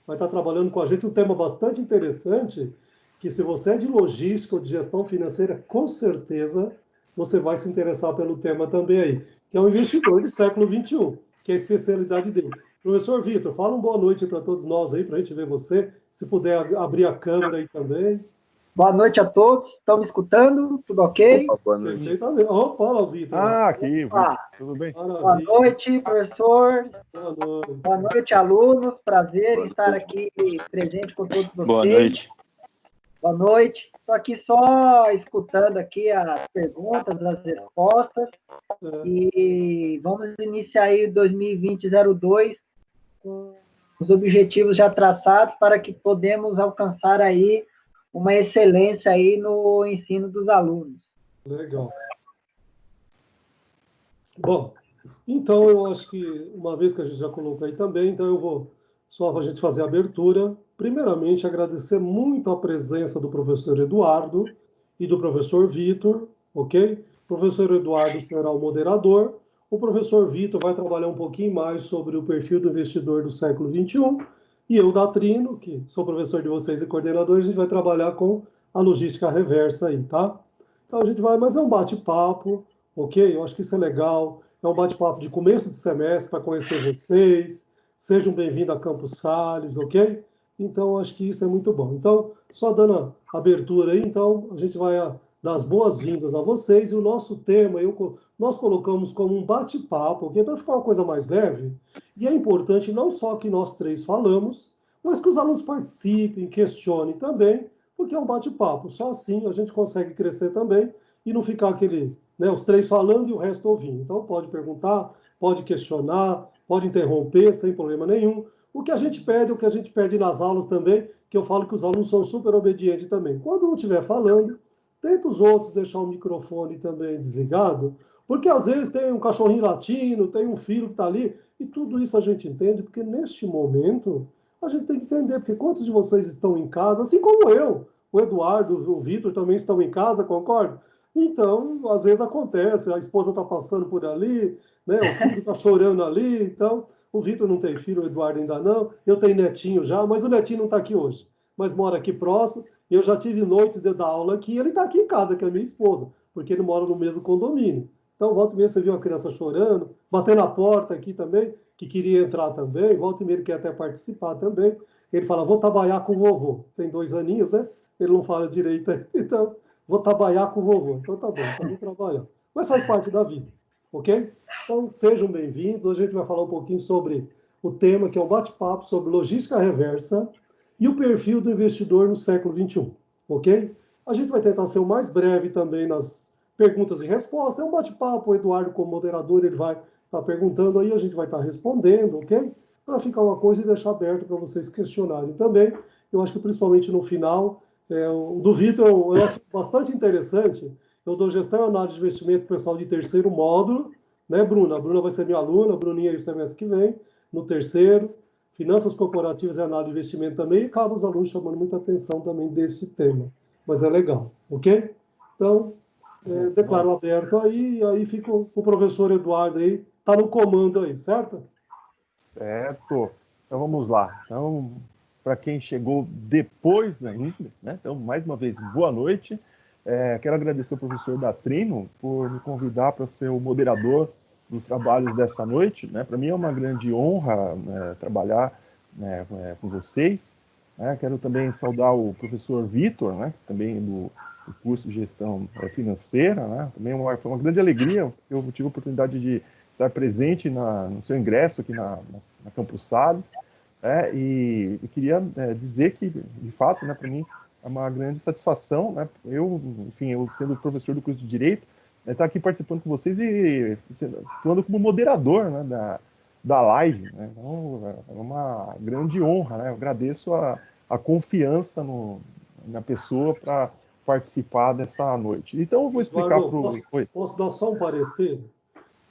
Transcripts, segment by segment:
vai estar trabalhando com a gente um tema bastante interessante, que se você é de logística ou de gestão financeira, com certeza você vai se interessar pelo tema também aí, que é o investidor do século XXI, que é a especialidade dele. Professor Vitor, fala uma boa noite para todos nós aí, para a gente ver você, se puder abrir a câmera aí também. Boa noite a todos. Estão me escutando? Tudo ok? Opa, boa noite. Perfeitamente. Opa, olha o Vitor. Aqui, Opa. tudo bem? Boa noite, professor. Boa noite. Boa noite, alunos. Prazer em estar aqui presente com todos vocês. Boa noite. Boa noite. Estou aqui só escutando aqui as perguntas, as respostas. E vamos iniciar aí 2020-02 com os objetivos já traçados para que podemos alcançar aí uma excelência aí no ensino dos alunos. Legal. Bom, então eu acho que, uma vez que a gente já colocou aí também, então eu vou, só para a gente fazer a abertura, primeiramente agradecer muito a presença do professor Eduardo e do professor Vitor, ok? O professor Eduardo será o moderador, o professor Vitor vai trabalhar um pouquinho mais sobre o perfil do investidor do século XXI, e eu, da Trino, que sou professor de vocês e coordenador, a gente vai trabalhar com a logística reversa aí, tá? Então a gente vai, mas é um bate-papo, ok? Eu acho que isso é legal, é um bate-papo de começo de semestre para conhecer vocês, sejam bem-vindos a Campos Sales, ok? Então acho que isso é muito bom. Então, só dando a abertura aí, então a gente vai dar as boas-vindas a vocês, e o nosso tema, nós colocamos como um bate-papo, ok? Para ficar uma coisa mais leve, e é importante não só que nós três falamos, mas que os alunos participem, questionem também, porque é um bate-papo. Só assim a gente consegue crescer também e não ficar aquele, né, os três falando e o resto ouvindo. Então pode perguntar, pode questionar, pode interromper sem problema nenhum. O que a gente pede, o que a gente pede nas aulas também, que eu falo que os alunos são super obedientes também. Quando não estiver falando, tenta os outros deixar o microfone também desligado, porque às vezes tem um cachorrinho latindo, tem um filho que está ali, e tudo isso a gente entende, porque neste momento a gente tem que entender, porque quantos de vocês estão em casa, assim como eu, o Eduardo, o Vitor também estão em casa, concorda? Então, às vezes acontece, a esposa está passando por ali, né, o filho está chorando ali, então, o Vitor não tem filho, o Eduardo ainda não, eu tenho netinho já, mas o netinho não está aqui hoje, mas mora aqui próximo, e eu já tive noites de dar aula aqui, e ele está aqui em casa, que é a minha esposa, porque ele mora no mesmo condomínio. Então, volta e meia você viu a criança chorando, batendo na porta aqui também, que queria entrar também, volta e meia ele quer até participar também. Ele fala, vou trabalhar com o vovô. Tem 2 aninhos, né? Ele não fala direito, então, vou trabalhar com o vovô. Então tá bom, então vou trabalhar. Mas faz parte da vida, ok? Então, sejam bem-vindos. Hoje a gente vai falar um pouquinho sobre o tema, que é um bate-papo sobre logística reversa e o perfil do investidor no século XXI, ok? A gente vai tentar ser o mais breve também nas perguntas e respostas. É um bate-papo, o Eduardo, como moderador, ele vai estar perguntando aí, a gente vai estar respondendo, ok? Para ficar uma coisa e deixar aberto para vocês questionarem também. Eu acho que principalmente no final, o do Vitor eu acho bastante interessante. Eu dou gestão e análise de investimento para o pessoal de terceiro módulo, né, Bruna? A Bruna vai ser minha aluna, a Bruninha aí o semestre que vem, no terceiro. Finanças corporativas e análise de investimento também, e acaba os alunos chamando muita atenção também desse tema. Mas é legal, ok? Então, declaro aberto aí, e aí fica o professor Eduardo aí, está no comando aí, certo? Certo. Então vamos lá. Então, para quem chegou depois ainda, né? Então, mais uma vez, boa noite. Quero agradecer ao professor da Trino por me convidar para ser o moderador dos trabalhos dessa noite, né? Para mim é uma grande honra, né, trabalhar, né, com vocês. Né? Quero também saudar o professor Vitor, né, também do curso de gestão financeira, né? Também foi uma grande alegria. Eu tive a oportunidade de estar presente no seu ingresso aqui na Campos Sales, né? E queria dizer que, de fato, né, para mim é uma grande satisfação, né? Eu sendo professor do curso de Direito, estar aqui participando com vocês e atuando como moderador, né, da live, né? Então, é uma grande honra, né? Eu agradeço a confiança na pessoa para participar dessa noite. Então, eu vou explicar para o... Posso dar só um parecer?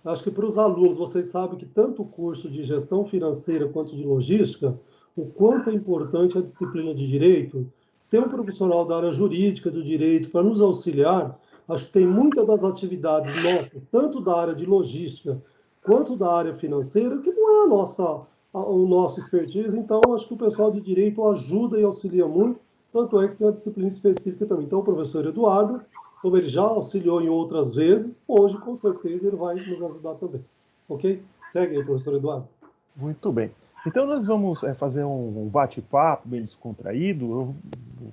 Acho que para os alunos, vocês sabem que tanto o curso de gestão financeira quanto de logística, o quanto é importante a disciplina de direito, ter um profissional da área jurídica do direito para nos auxiliar. Acho que tem muitas das atividades nossas, tanto da área de logística quanto da área financeira, que não é o nosso expertise, então acho que o pessoal de direito ajuda e auxilia muito, tanto é que tem uma disciplina específica também. Então o professor Eduardo, como ele já auxiliou em outras vezes, hoje com certeza ele vai nos ajudar também. Ok? Segue aí, professor Eduardo. Muito bem. Então nós vamos fazer um bate-papo bem descontraído.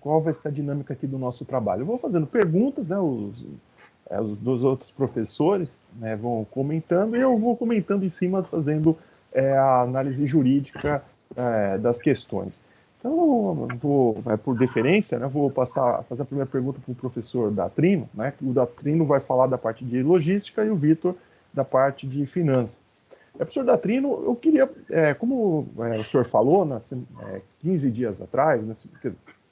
Qual vai ser a dinâmica aqui do nosso trabalho? Eu vou fazendo perguntas, né, os dos outros professores, né, vão comentando, e eu vou comentando em cima, fazendo a análise jurídica das questões. Então, por deferência, né, vou fazer a primeira pergunta para o professor Datrino, né? O Datrino vai falar da parte de logística e o Vitor da parte de finanças. Professor Datrino, eu queria, como o senhor falou, 15 dias atrás, né,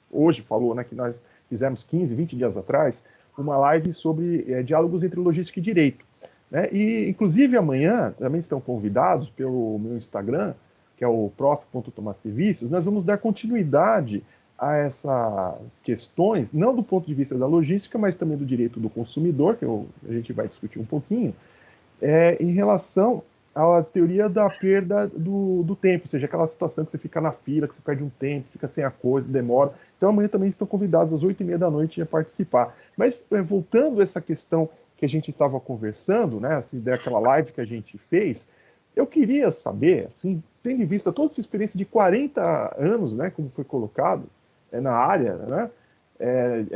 hoje falou, né, que nós fizemos 15, 20 dias atrás, uma live sobre diálogos entre logística e direito, né? E, inclusive, amanhã também estão convidados pelo meu Instagram, que é o prof.tomarservicios, nós vamos dar continuidade a essas questões, não do ponto de vista da logística, mas também do direito do consumidor, que a gente vai discutir um pouquinho, em relação à teoria da perda do tempo, ou seja, aquela situação que você fica na fila, que você perde um tempo, fica sem a coisa, demora. Então amanhã também estão convidados às 8h30 da noite a participar. Mas voltando a essa questão que a gente estava conversando, né, assim, daquela live que a gente fez, eu queria saber, assim, tendo em vista toda essa experiência de 40 anos, né, como foi colocado na área, né,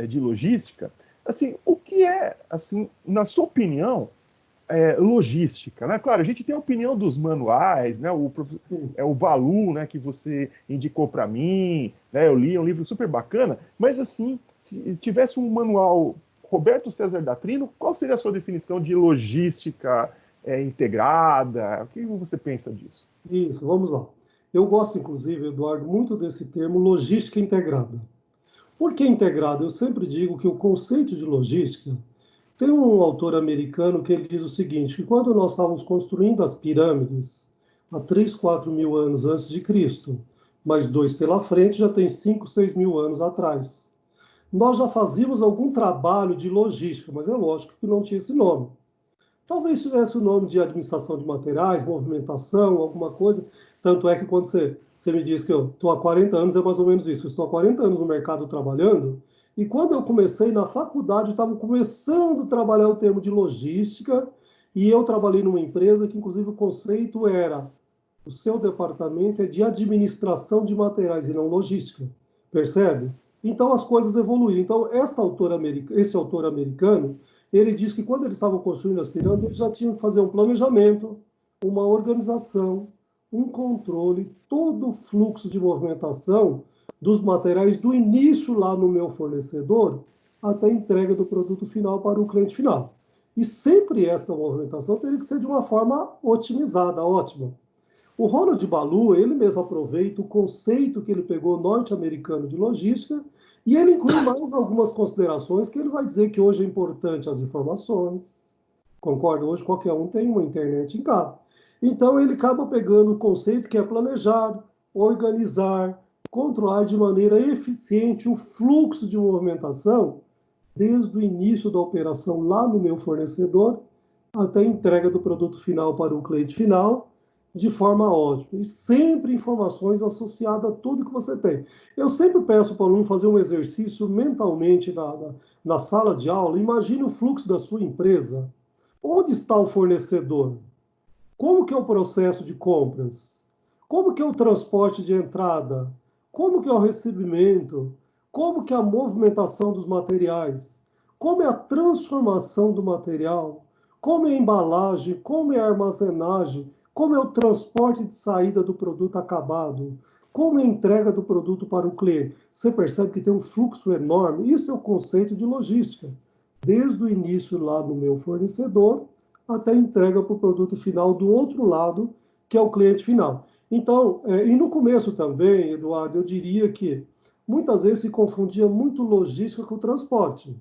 de logística, assim, o que é, assim, na sua opinião, logística, né? Claro, a gente tem a opinião dos manuais, né? O Balu, né? Que você indicou para mim, né? Eu li, é um livro super bacana, mas assim, se tivesse um manual Roberto César Datrino, qual seria a sua definição de logística integrada? O que você pensa disso? Isso, vamos lá. Eu gosto, inclusive, Eduardo, muito desse termo logística integrada. Por que integrada? Eu sempre digo que o conceito de logística. Tem um autor americano que ele diz o seguinte, que quando nós estávamos construindo as pirâmides, há 3, 4 mil anos antes de Cristo, mais 2 pela frente, já tem 5, 6 mil anos atrás. Nós já fazíamos algum trabalho de logística, mas é lógico que não tinha esse nome. Talvez tivesse o nome de administração de materiais, movimentação, alguma coisa. Tanto é que quando você me diz que eu estou há 40 anos, é mais ou menos isso. Eu estou há 40 anos no mercado trabalhando, e quando eu comecei na faculdade, estava começando a trabalhar o termo de logística, e eu trabalhei numa empresa que, inclusive, o conceito era o seu departamento é de administração de materiais e não logística. Percebe? Então, as coisas evoluíram. Então, esse autor americano, ele diz que quando eles estavam construindo as pirâmides, eles já tinham que fazer um planejamento, uma organização, um controle, todo o fluxo de movimentação dos materiais do início lá no meu fornecedor até a entrega do produto final para o cliente final. E sempre essa movimentação teria que ser de uma forma otimizada, ótima. O Ronald Ballou, ele mesmo aproveita o conceito que ele pegou norte-americano de logística e ele inclui mais algumas considerações que ele vai dizer que hoje é importante as informações. Concorda? Hoje qualquer um tem uma internet em casa. Então ele acaba pegando o conceito que é planejar, organizar, controlar de maneira eficiente o fluxo de movimentação desde o início da operação lá no meu fornecedor até a entrega do produto final para o cliente final, de forma ótima. E sempre informações associadas a tudo que você tem. Eu sempre peço para o aluno fazer um exercício mentalmente na sala de aula. Imagine o fluxo da sua empresa. Onde está o fornecedor? Como que é o processo de compras? Como que é o transporte de entrada? Como que é o recebimento? Como que é a movimentação dos materiais? Como é a transformação do material? Como é a embalagem? Como é a armazenagem? Como é o transporte de saída do produto acabado? Como é a entrega do produto para o cliente? Você percebe que tem um fluxo enorme. Isso é o conceito de logística. Desde o início lá no meu fornecedor até a entrega para o produto final do outro lado, que é o cliente final. Então, e no começo também, Eduardo, eu diria que muitas vezes se confundia muito logística com transporte.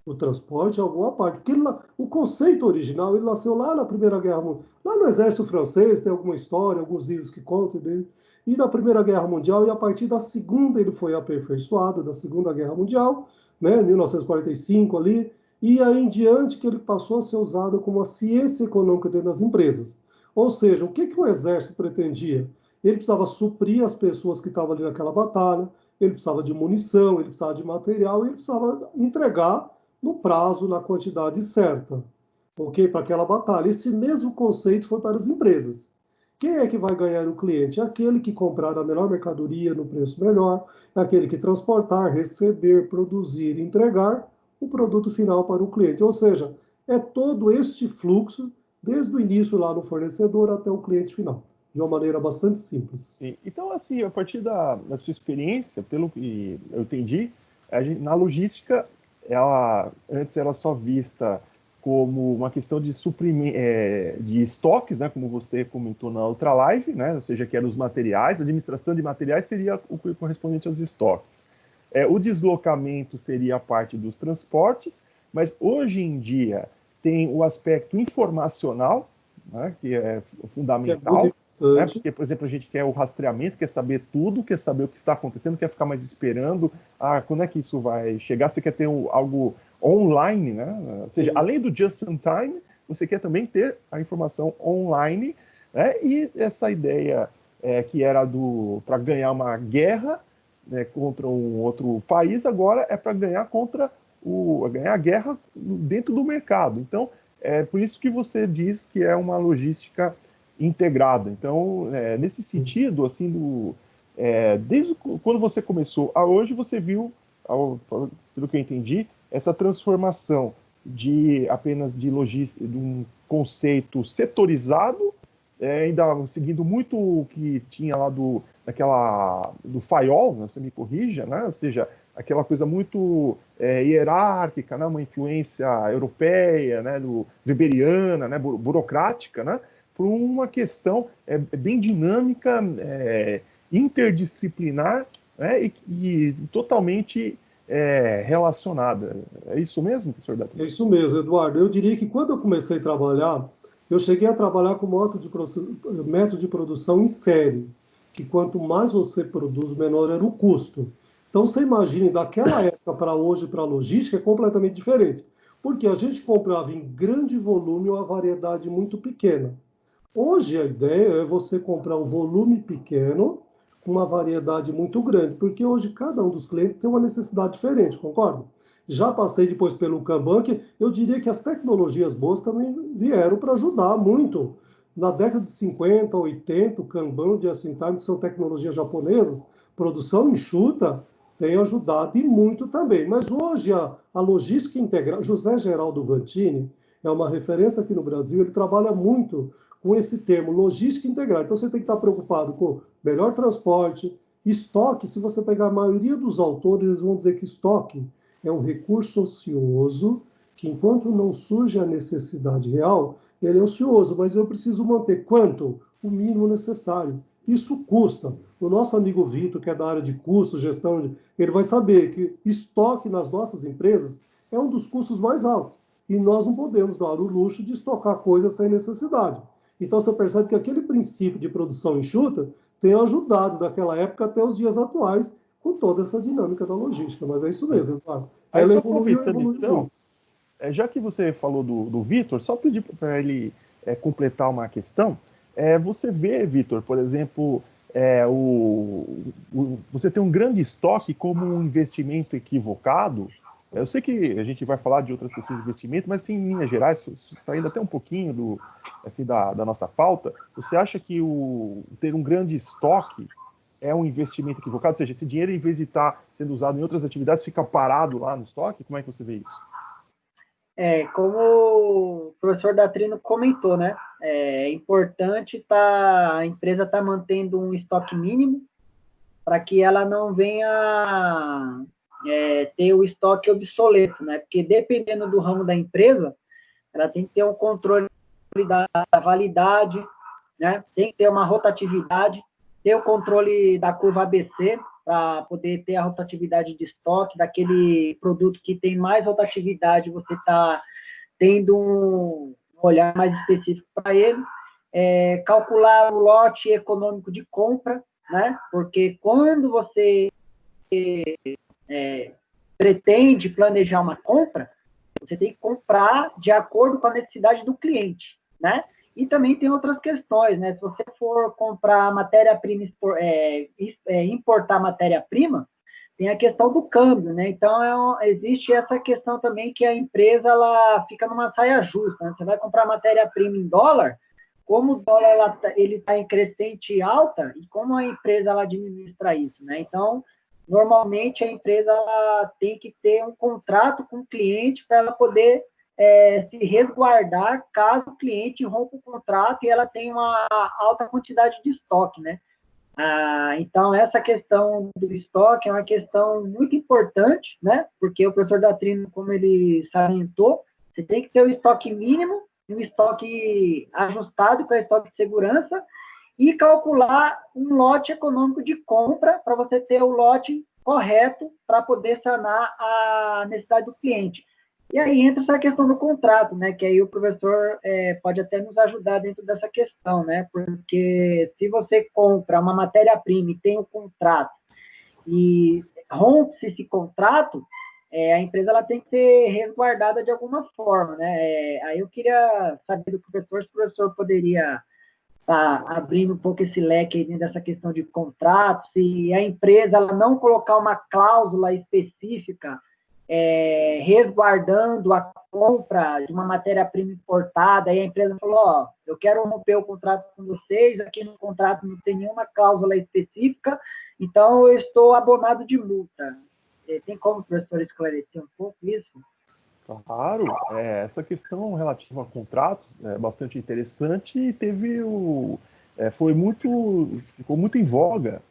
O transporte é alguma parte, porque o conceito original ele nasceu lá na Primeira Guerra Mundial, lá no Exército Francês, tem alguma história, alguns livros que contam dele, e na Primeira Guerra Mundial, e a partir da Segunda ele foi aperfeiçoado, da Segunda Guerra Mundial, né, 1945 ali, e aí em diante que ele passou a ser usado como a ciência econômica dentro das empresas. Ou seja, o que o Exército pretendia? ele precisava suprir as pessoas que estavam ali naquela batalha, ele precisava de munição, ele precisava de material, ele precisava entregar no prazo, na quantidade certa, ok? Para aquela batalha. Esse mesmo conceito foi para as empresas. Quem é que vai ganhar o cliente? É aquele que comprar a melhor mercadoria no preço melhor, é aquele que transportar, receber, produzir, entregar o produto final para o cliente. Ou seja, é todo este fluxo, desde o início lá no fornecedor até o cliente final, de uma maneira bastante simples. Sim. Então, assim, a partir da sua experiência, pelo que eu entendi, na logística, antes era só vista como uma questão de suprimir, de estoques, né, como você comentou na outra live, né, ou seja, que eram os materiais, a administração de materiais seria o correspondente aos estoques. O deslocamento seria a parte dos transportes, mas hoje em dia tem o aspecto informacional, né, que é fundamental, né, porque, por exemplo, a gente quer o rastreamento, quer saber tudo, quer saber o que está acontecendo, quer ficar mais esperando, quando é que isso vai chegar, você quer ter algo online, né? Ou seja, além do just in time, você quer também ter a informação online, né? E essa ideia que era para ganhar uma guerra, né, contra um outro país, agora é para ganhar ganhar a guerra dentro do mercado. Então, é por isso que você diz que é uma logística integrada. Então, nesse sentido, assim, desde quando você começou a hoje, você viu, pelo que eu entendi, essa transformação apenas de logística, de um conceito setorizado, ainda seguindo muito o que tinha lá do FAIOL, né, você me corrija, né? Ou seja, aquela coisa muito hierárquica, né? Uma influência europeia, né? Weberiana, né? Burocrática, né? Por uma questão bem dinâmica, interdisciplinar, né? E totalmente relacionada. É isso mesmo, professor Beto? É isso mesmo, Eduardo. Eu diria que quando eu comecei a trabalhar, eu cheguei a trabalhar com método de produção em série, que quanto mais você produz, menor era o custo. Então, você imagine, daquela época para hoje, para a logística, é completamente diferente. Porque a gente comprava em grande volume uma variedade muito pequena. Hoje, a ideia é você comprar um volume pequeno, com uma variedade muito grande, porque hoje cada um dos clientes tem uma necessidade diferente, concorda? Já passei depois pelo Kanban, que eu diria que as tecnologias boas também vieram para ajudar muito. Na década de 50, 80, o Kanban, de Just in Time, que são tecnologias japonesas, produção enxuta, tem ajudado e muito também. Mas hoje a logística integral, José Geraldo Vantini é uma referência aqui no Brasil, ele trabalha muito com esse termo, logística integral. Então você tem que estar preocupado com melhor transporte, estoque. Se você pegar a maioria dos autores, eles vão dizer que estoque é um recurso ocioso, que enquanto não surge a necessidade real, ele é ocioso, mas eu preciso manter quanto? O mínimo necessário. Isso custa. O nosso amigo Vitor, que é da área de custos, gestão, ele vai saber que estoque nas nossas empresas é um dos custos mais altos. E nós não podemos dar o luxo de estocar coisas sem necessidade. Então você percebe que aquele princípio de produção enxuta tem ajudado daquela época até os dias atuais, com toda essa dinâmica da logística. Mas é isso mesmo, Eduardo. Ela evoluiu então, muito. Já que você falou do Vitor, só pedir para ele completar uma questão. Você vê, Vitor, por exemplo, você tem um grande estoque como um investimento equivocado. Eu sei que a gente vai falar de outras questões de investimento, mas assim, em linhas gerais, saindo até um pouquinho da nossa pauta, você acha que ter um grande estoque é um investimento equivocado? Ou seja, esse dinheiro, em vez de estar sendo usado em outras atividades, fica parado lá no estoque? Como é que você vê isso? Como o professor Datrino comentou, né? É importante a empresa estar mantendo um estoque mínimo para que ela não venha ter o estoque obsoleto, né? Porque dependendo do ramo da empresa, ela tem que ter um controle da validade, né? Tem que ter uma rotatividade, ter o controle da curva ABC para poder ter a rotatividade de estoque daquele produto que tem mais rotatividade, você está tendo um olhar mais específico para ele, calcular o lote econômico de compra, né? Porque quando você pretende planejar uma compra, você tem que comprar de acordo com a necessidade do cliente, né? E também tem outras questões, né? Se você for comprar matéria-prima, importar matéria-prima, tem a questão do câmbio, né? Então, existe essa questão também que a empresa ela fica numa saia justa, né? Você vai comprar matéria-prima em dólar, como o dólar ele está em crescente alta, e como a empresa ela administra isso, né? Então, normalmente a empresa ela tem que ter um contrato com o cliente para ela poder se resguardar caso o cliente rompa o contrato e ela tenha uma alta quantidade de estoque, né? Então, essa questão do estoque é uma questão muito importante, né? Porque o professor Datrino, como ele salientou, você tem que ter o estoque mínimo, um estoque ajustado, que é o estoque de segurança, e calcular um lote econômico de compra para você ter o lote correto para poder sanar a necessidade do cliente. E aí entra essa questão do contrato, né? Que aí o professor pode até nos ajudar dentro dessa questão, né? Porque se você compra uma matéria-prima e tem um contrato e rompe-se esse contrato, a empresa ela tem que ser resguardada de alguma forma, né? Aí eu queria saber do professor se o professor poderia estar abrindo um pouco esse leque aí dentro dessa questão de contrato, se a empresa ela não colocar uma cláusula específica resguardando a compra de uma matéria-prima importada, e a empresa falou, ó, eu quero romper o contrato com vocês, aqui no contrato não tem nenhuma cláusula específica, então eu estou abonado de multa. Tem como o professor esclarecer um pouco isso? Claro, essa questão relativa a contratos é bastante interessante e ficou muito em voga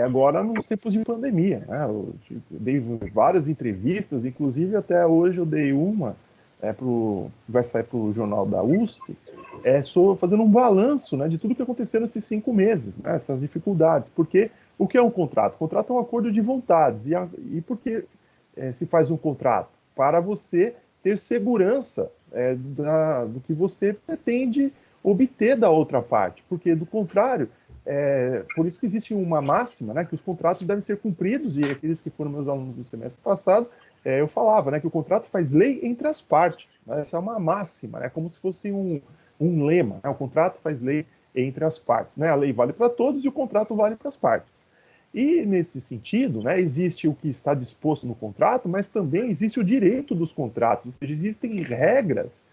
agora nos tempos de pandemia, né? Eu dei várias entrevistas, inclusive até hoje eu dei uma vai sair para o jornal da USP, fazendo um balanço, né, de tudo que aconteceu nesses 5 meses, né, essas dificuldades. Porque o que é um contrato? O contrato é um acordo de vontades. E por que se faz um contrato? Para você ter segurança do que você pretende obter da outra parte. Porque, do contrário, por isso que existe uma máxima, né, que os contratos devem ser cumpridos, e aqueles que foram meus alunos do semestre passado, eu falava, né, que o contrato faz lei entre as partes. Né, essa é uma máxima, né, como se fosse um lema. Né, o contrato faz lei entre as partes. Né, a lei vale para todos e o contrato vale para as partes. E, nesse sentido, né, existe o que está disposto no contrato, mas também existe o direito dos contratos, ou seja, existem regras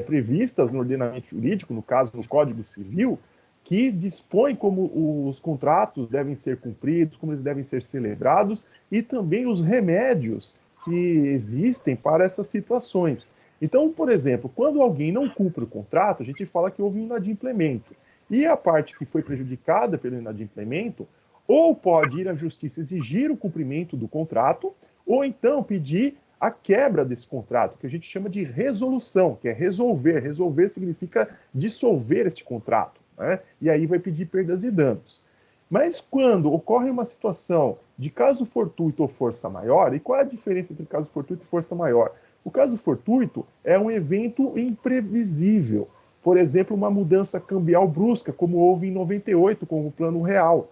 previstas no ordenamento jurídico, no caso, no Código Civil, que dispõe como os contratos devem ser cumpridos, como eles devem ser celebrados, e também os remédios que existem para essas situações. Então, por exemplo, quando alguém não cumpre o contrato, a gente fala que houve um inadimplemento. E a parte que foi prejudicada pelo inadimplemento, ou pode ir à justiça exigir o cumprimento do contrato, ou então pedir a quebra desse contrato, que a gente chama de resolução, que é resolver. Resolver significa dissolver este contrato, né? E aí vai pedir perdas e danos. Mas quando ocorre uma situação de caso fortuito ou força maior, e qual é a diferença entre caso fortuito e força maior? O caso fortuito é um evento imprevisível. Por exemplo, uma mudança cambial brusca, como houve em 98 com o Plano Real.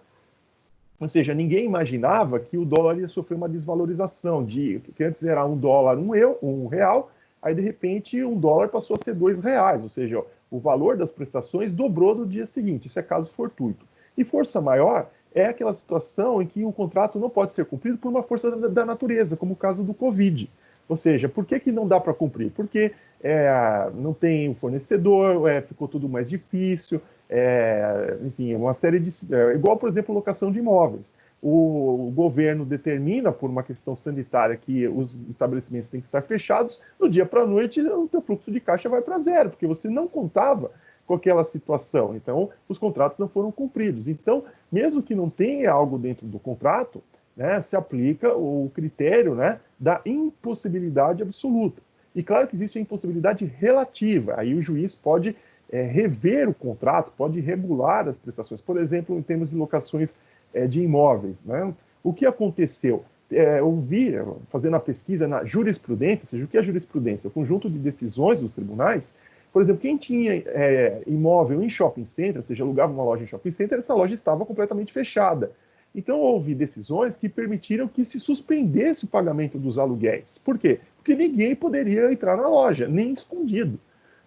Ou seja, ninguém imaginava que o dólar ia sofrer uma desvalorização, que antes era $1 um real, aí de repente $1 passou a ser R$2, ou seja, o valor das prestações dobrou no dia seguinte. Isso é caso fortuito. E força maior é aquela situação em que o contrato não pode ser cumprido por uma força da natureza, como o caso do Covid. Ou seja, por que não dá para cumprir? Porque não tem um fornecedor, ficou tudo mais difícil, enfim, uma série de... igual, por exemplo, locação de imóveis. O governo determina, por uma questão sanitária, que os estabelecimentos têm que estar fechados, do dia para a noite o teu fluxo de caixa vai para zero, porque você não contava com aquela situação. Então, os contratos não foram cumpridos. Então, mesmo que não tenha algo dentro do contrato, né, se aplica o critério, né, da impossibilidade absoluta. E claro que existe a impossibilidade relativa. Aí o juiz pode rever o contrato, pode regular as prestações. Por exemplo, em termos de locações de imóveis. Né? O que aconteceu? Eu vi, fazendo a pesquisa na jurisprudência, ou seja, o que é jurisprudência? O conjunto de decisões dos tribunais. Por exemplo, quem tinha imóvel em shopping center, ou seja, alugava uma loja em shopping center, essa loja estava completamente fechada. Então, houve decisões que permitiram que se suspendesse o pagamento dos aluguéis. Por quê? Porque ninguém poderia entrar na loja, nem escondido.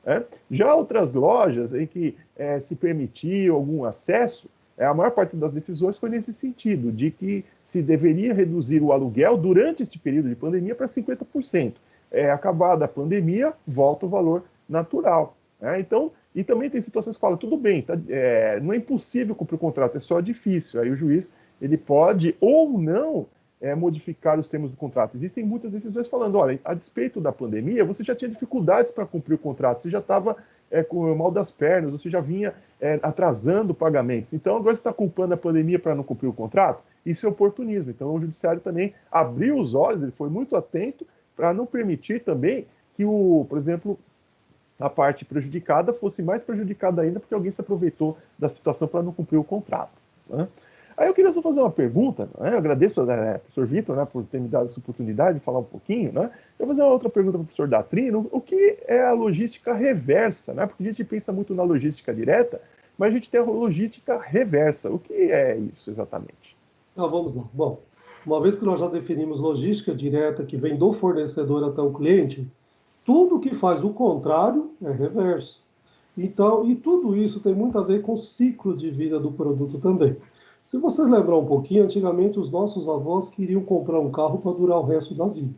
né? Já outras lojas em que se permitiu algum acesso, a maior parte das decisões foi nesse sentido, de que se deveria reduzir o aluguel durante esse período de pandemia para 50%. Acabada a pandemia, volta o valor natural, né? Então, e também tem situações que falam, tudo bem, não é impossível cumprir o contrato, é só difícil. Aí o juiz ele pode ou não modificar os termos do contrato. Existem muitas decisões falando, olha, a despeito da pandemia, você já tinha dificuldades para cumprir o contrato, você já estava com o mal das pernas, você já vinha atrasando pagamentos. Então, agora você está culpando a pandemia para não cumprir o contrato? Isso é oportunismo. Então, o judiciário também abriu os olhos, ele foi muito atento para não permitir também que, por exemplo, a parte prejudicada fosse mais prejudicada ainda porque alguém se aproveitou da situação para não cumprir o contrato, né? Aí eu queria só fazer uma pergunta, né? Eu agradeço ao professor Vitor, né, por ter me dado essa oportunidade de falar um pouquinho, né? Eu vou fazer uma outra pergunta para o professor Datrino, o que é a logística reversa, né? Porque a gente pensa muito na logística direta, mas a gente tem a logística reversa. O que é isso exatamente? Vamos lá. Bom, uma vez que nós já definimos logística direta, que vem do fornecedor até o cliente, tudo que faz o contrário é reverso. Então, e tudo isso tem muito a ver com o ciclo de vida do produto também. Se vocês lembrar um pouquinho, antigamente os nossos avós queriam comprar um carro para durar o resto da vida.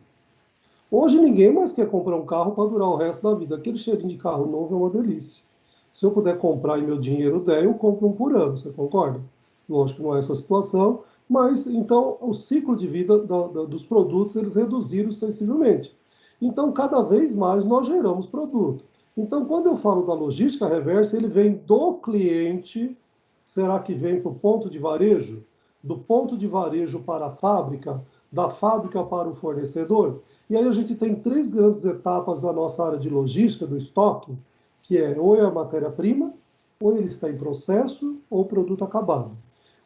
Hoje ninguém mais quer comprar um carro para durar o resto da vida. Aquele cheirinho de carro novo é uma delícia. Se eu puder comprar e meu dinheiro der, eu compro um por ano, você concorda? Lógico que não é essa situação, mas então o ciclo de vida dos produtos eles reduziram sensivelmente. Então, cada vez mais nós geramos produto. Então, quando eu falo da logística reversa, ele vem do cliente. Será que vem para o ponto de varejo? Do ponto de varejo para a fábrica? Da fábrica para o fornecedor? E aí a gente tem 3 grandes etapas da nossa área de logística, do estoque, que ou é a matéria-prima, ou ele está em processo, ou produto acabado.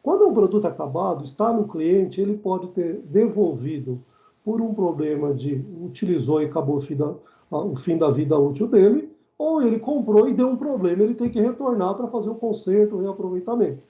Quando é um produto acabado, está no cliente, ele pode ter devolvido por um problema de utilizou e acabou o fim da vida útil dele, ou ele comprou e deu um problema, ele tem que retornar para fazer o conserto, o reaproveitamento,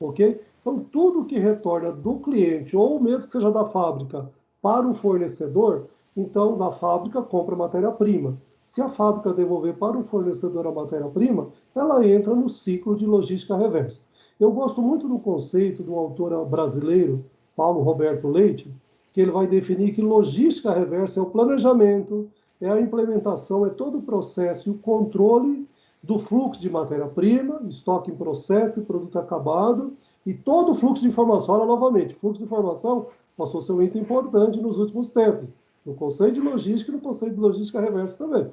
ok? Então, tudo que retorna do cliente, ou mesmo que seja da fábrica, para o fornecedor, então, da fábrica, compra matéria-prima. Se a fábrica devolver para o fornecedor a matéria-prima, ela entra no ciclo de logística reversa. Eu gosto muito do conceito do autor brasileiro, Paulo Roberto Leite, que ele vai definir que logística reversa é o planejamento, é a implementação, é todo o processo e o controle do fluxo de matéria-prima, estoque em processo e produto acabado, e todo o fluxo de informação. Olha, novamente, fluxo de informação passou a ser um item importante nos últimos tempos, no conceito de logística e no conceito de logística reversa também.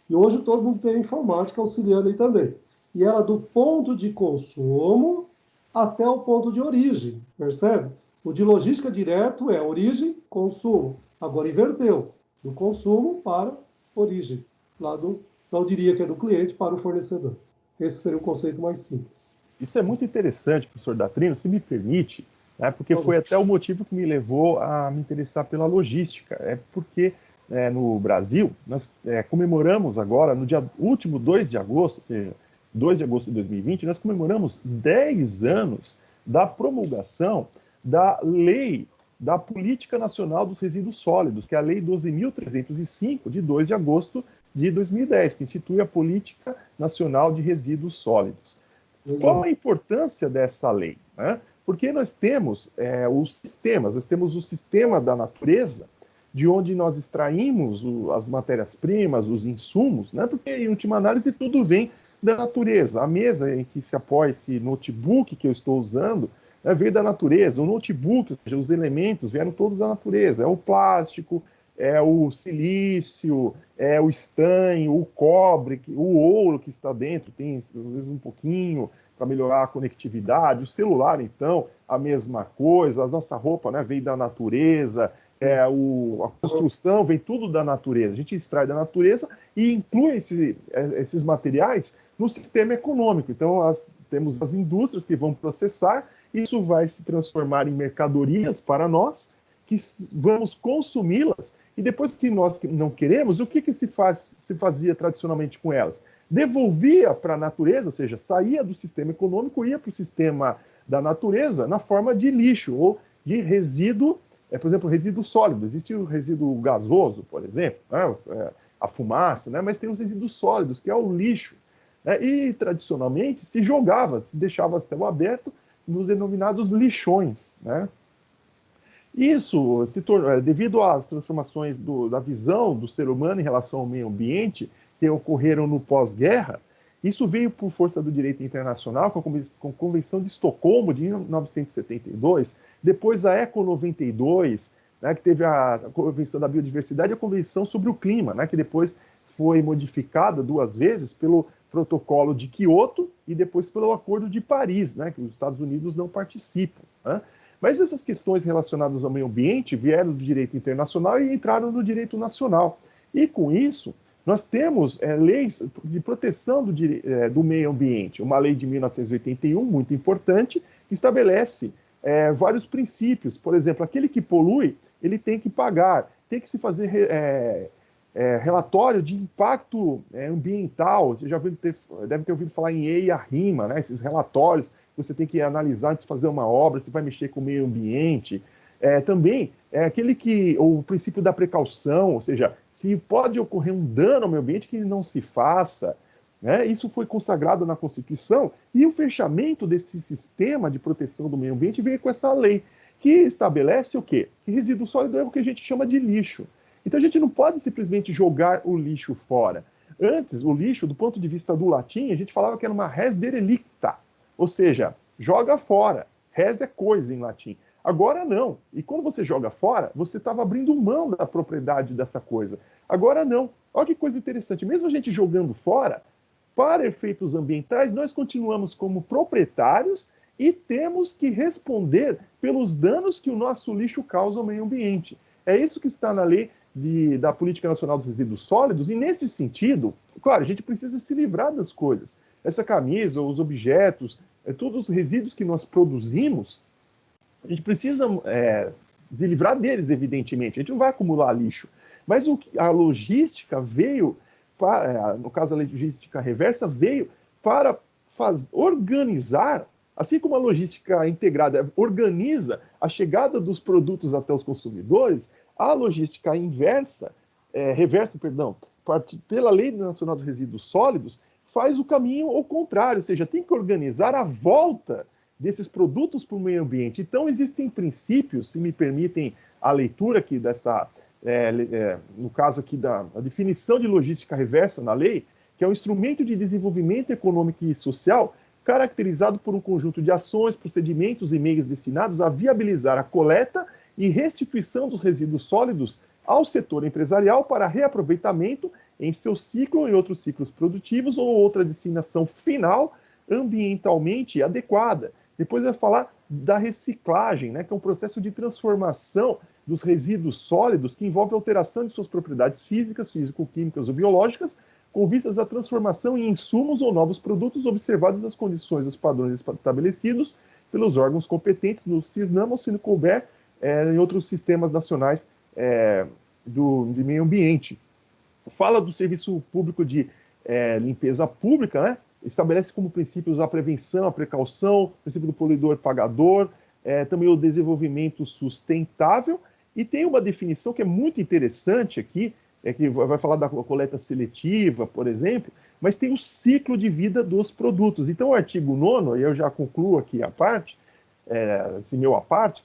E hoje todo mundo tem a informática auxiliando aí também. E ela do ponto de consumo até o ponto de origem, percebe? O de logística direto é origem, consumo. Agora inverteu, do consumo para origem. Não diria que é do cliente para o fornecedor. Esse seria o conceito mais simples. Isso é muito interessante, professor Datrino, se me permite, né, porque foi até o motivo que me levou a me interessar pela logística. É porque no Brasil, nós comemoramos agora, no dia último 2 de agosto, ou seja, 2 de agosto de 2020, nós comemoramos 10 anos da promulgação da Lei da Política Nacional dos Resíduos Sólidos, que é a Lei 12.305, de 2 de agosto de 2010, que institui a Política Nacional de Resíduos Sólidos. Qual a importância dessa lei, né? Porque nós temos os sistemas, nós temos o sistema da natureza, de onde nós extraímos as matérias-primas, os insumos, né? Porque, em última análise, tudo vem da natureza. A mesa em que se apoia esse notebook que eu estou usando, veio da natureza. O notebook, ou seja, os elementos vieram todos da natureza. É o plástico, é o silício, é o estanho, o cobre, o ouro que está dentro, tem às vezes um pouquinho para melhorar a conectividade. O celular, então, a mesma coisa. A nossa roupa, né, veio da natureza. A construção vem tudo da natureza. A gente extrai da natureza e inclui esses materiais no sistema econômico. Então, temos as indústrias que vão processar, isso vai se transformar em mercadorias para nós, que vamos consumi-las, e depois que nós não queremos, o que se fazia tradicionalmente com elas? Devolvia para a natureza, ou seja, saía do sistema econômico, ia para o sistema da natureza na forma de lixo ou de resíduo, por exemplo, resíduo sólido. Existe o resíduo gasoso, por exemplo, né? a fumaça, né? Mas tem os resíduos sólidos, que é o lixo, né? E, tradicionalmente, se deixava céu aberto nos denominados lixões, né? Isso se tornou, devido às transformações da visão do ser humano em relação ao meio ambiente que ocorreram no pós-guerra, isso veio por força do direito internacional, com a Convenção de Estocolmo de 1972, depois a ECO 92, né, que teve a Convenção da Biodiversidade e a Convenção sobre o Clima, né, que depois foi modificada 2 vezes pelo Protocolo de Quioto e depois pelo Acordo de Paris, né, que os Estados Unidos não participam, né? Mas essas questões relacionadas ao meio ambiente vieram do direito internacional e entraram no direito nacional. E, com isso, nós temos leis de proteção do meio ambiente. Uma lei de 1981, muito importante, que estabelece vários princípios. Por exemplo, aquele que polui, ele tem que pagar, tem que se fazer relatório de impacto ambiental. Você já deve ter ouvido falar em EIA-RIMA, né? Esses relatórios que você tem que analisar antes de fazer uma obra, se vai mexer com o meio ambiente. Também o princípio da precaução, ou seja, se pode ocorrer um dano ao meio ambiente, que não se faça, né? Isso foi consagrado na Constituição, e o fechamento desse sistema de proteção do meio ambiente veio com essa lei, que estabelece o quê? Que resíduo sólido é o que a gente chama de lixo. Então a gente não pode simplesmente jogar o lixo fora. Antes, o lixo, do ponto de vista do latim, a gente falava que era uma res derelicta, ou seja, joga fora. Res é coisa em latim. Agora não. E quando você joga fora, você estava abrindo mão da propriedade dessa coisa. Agora não. Olha que coisa interessante. Mesmo a gente jogando fora, para efeitos ambientais, nós continuamos como proprietários e temos que responder pelos danos que o nosso lixo causa ao meio ambiente. É isso que está na lei da Política Nacional dos Resíduos Sólidos, e nesse sentido, claro, a gente precisa se livrar das coisas. Essa camisa, os objetos, todos os resíduos que nós produzimos, a gente precisa se livrar deles, evidentemente. A gente não vai acumular lixo. Mas a logística veio, no caso a logística reversa, veio para organizar, assim como a logística integrada organiza a chegada dos produtos até os consumidores, a logística reversa, pela Lei Nacional dos Resíduos Sólidos, faz o caminho ao contrário, ou seja, tem que organizar a volta desses produtos para o meio ambiente. Então, existem princípios, se me permitem a leitura aqui dessa, no caso aqui da definição de logística reversa na lei, que é um instrumento de desenvolvimento econômico e social caracterizado por um conjunto de ações, procedimentos e meios destinados a viabilizar a coleta e restituição dos resíduos sólidos ao setor empresarial para reaproveitamento em seu ciclo ou em outros ciclos produtivos ou outra destinação final ambientalmente adequada. Depois vai falar da reciclagem, né, que é um processo de transformação dos resíduos sólidos que envolve alteração de suas propriedades físicas, físico-químicas ou biológicas, com vistas à transformação em insumos ou novos produtos, observadas as condições dos padrões estabelecidos pelos órgãos competentes no CISNAM, ou se não couber em outros sistemas nacionais de meio ambiente. Fala do serviço público de limpeza pública, né? Estabelece como princípios a prevenção, a precaução, o princípio do poluidor-pagador, também o desenvolvimento sustentável, e tem uma definição que é muito interessante aqui, que vai falar da coleta seletiva, por exemplo, mas tem o ciclo de vida dos produtos. Então, o artigo 9º, e eu já concluo aqui a parte,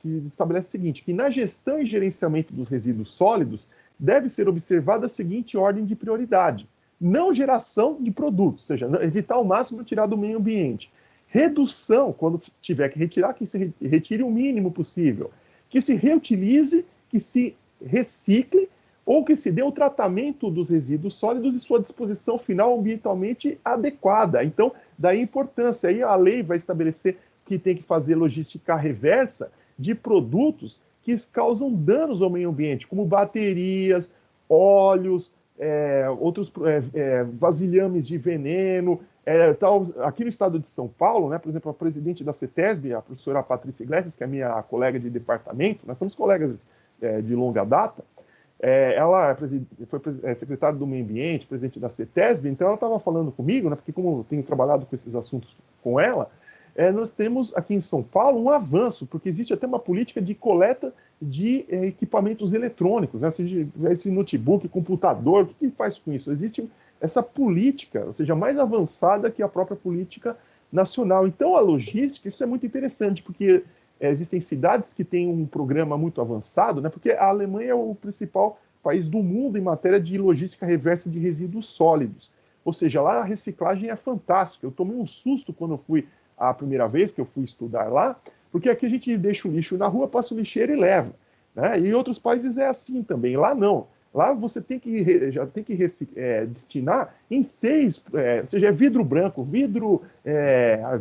que estabelece o seguinte, que na gestão e gerenciamento dos resíduos sólidos deve ser observada a seguinte ordem de prioridade: não geração de produtos, ou seja, evitar ao máximo tirar do meio ambiente. Redução, quando tiver que retirar, que se retire o mínimo possível. Que se reutilize, que se recicle, ou que se dê o tratamento dos resíduos sólidos e sua disposição final ambientalmente adequada. Então, daí a importância. Aí a lei vai estabelecer que tem que fazer logística reversa de produtos que causam danos ao meio ambiente, como baterias, óleos, outros vasilhames de veneno, tal. Aqui no estado de São Paulo, né, por exemplo, a presidente da CETESB, a professora Patrícia Iglesias, que é minha colega de departamento, nós somos colegas de longa data, ela foi secretária do Meio Ambiente, presidente da CETESB, então ela estava falando comigo, né, porque como eu tenho trabalhado com esses assuntos com ela, nós temos aqui em São Paulo um avanço, porque existe até uma política de coleta de equipamentos eletrônicos, né? Ou seja, esse notebook, computador, o que faz com isso? Existe essa política, ou seja, mais avançada que a própria política nacional. Então, a logística, isso é muito interessante, porque existem cidades que têm um programa muito avançado, né? Porque a Alemanha é o principal país do mundo em matéria de logística reversa de resíduos sólidos. Ou seja, lá a reciclagem é fantástica. Eu tomei um susto quando eu fui a primeira vez que eu fui estudar lá, porque aqui a gente deixa o lixo na rua, passa o lixeiro e leva. Né? E em outros países é assim também. Lá não. Lá você tem que, já tem que destinar em 6, ou seja, é vidro branco, vidro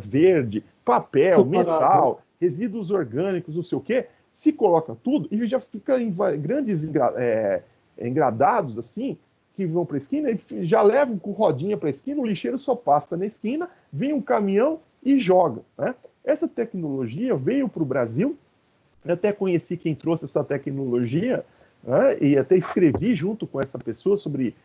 verde, papel, metal, resíduos orgânicos, não sei o quê. Se coloca tudo e já fica em grandes engradados assim, que vão para a esquina e já levam com rodinha para a esquina, o lixeiro só passa na esquina, vem um caminhão e joga. Né? Essa tecnologia veio para o Brasil, eu até conheci quem trouxe essa tecnologia, né? E até escrevi junto com essa pessoa sobre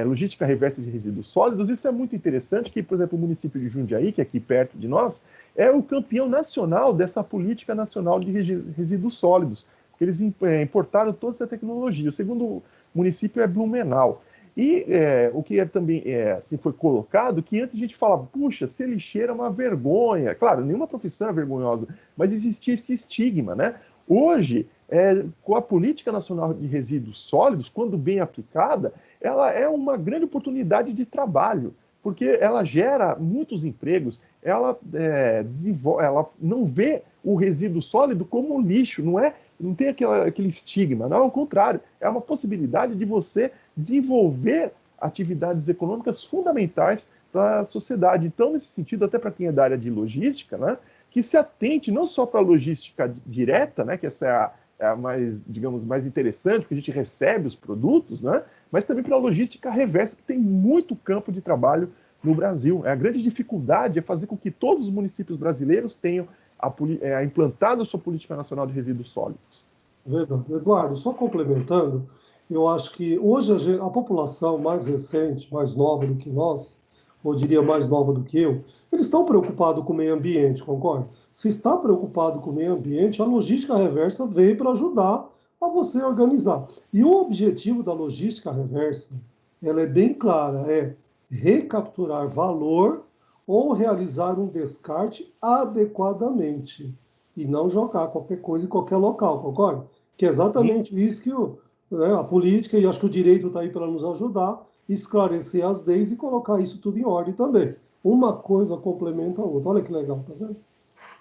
logística reversa de resíduos sólidos. Isso é muito interessante, que, por exemplo, o município de Jundiaí, que é aqui perto de nós, é o campeão nacional dessa política nacional de resíduos sólidos, porque eles importaram toda essa tecnologia. O segundo município é Blumenau. E o que também assim, foi colocado, que antes a gente falava, puxa, ser lixeiro é uma vergonha. Claro, nenhuma profissão é vergonhosa, mas existia esse estigma, né? Hoje, com a Política Nacional de Resíduos Sólidos, quando bem aplicada, ela é uma grande oportunidade de trabalho, porque ela gera muitos empregos, ela não vê o resíduo sólido como lixo, não tem aquele estigma, não, ao contrário, é uma possibilidade de você desenvolver atividades econômicas fundamentais para a sociedade. Então, nesse sentido, até para quem é da área de logística, né, que se atente não só para a logística direta, né, que essa é a mais, digamos, mais interessante, porque a gente recebe os produtos, né, mas também para a logística reversa, que tem muito campo de trabalho no Brasil. A grande dificuldade é fazer com que todos os municípios brasileiros tenham implantado a sua política nacional de resíduos sólidos. Verdade. Eduardo, só complementando, eu acho que hoje a população mais recente, mais nova do que nós, ou diria mais nova do que eu, eles estão preocupados com o meio ambiente, concorda? Se está preocupado com o meio ambiente, a logística reversa veio para ajudar a você organizar. E o objetivo da logística reversa, ela é bem clara, é recapturar valor ou realizar um descarte adequadamente e não jogar qualquer coisa em qualquer local, concorda? Que é exatamente Sim. isso que a política, e acho que o direito está aí para nos ajudar, esclarecer as leis e colocar isso tudo em ordem também. Uma coisa complementa a outra. Olha que legal, tá vendo?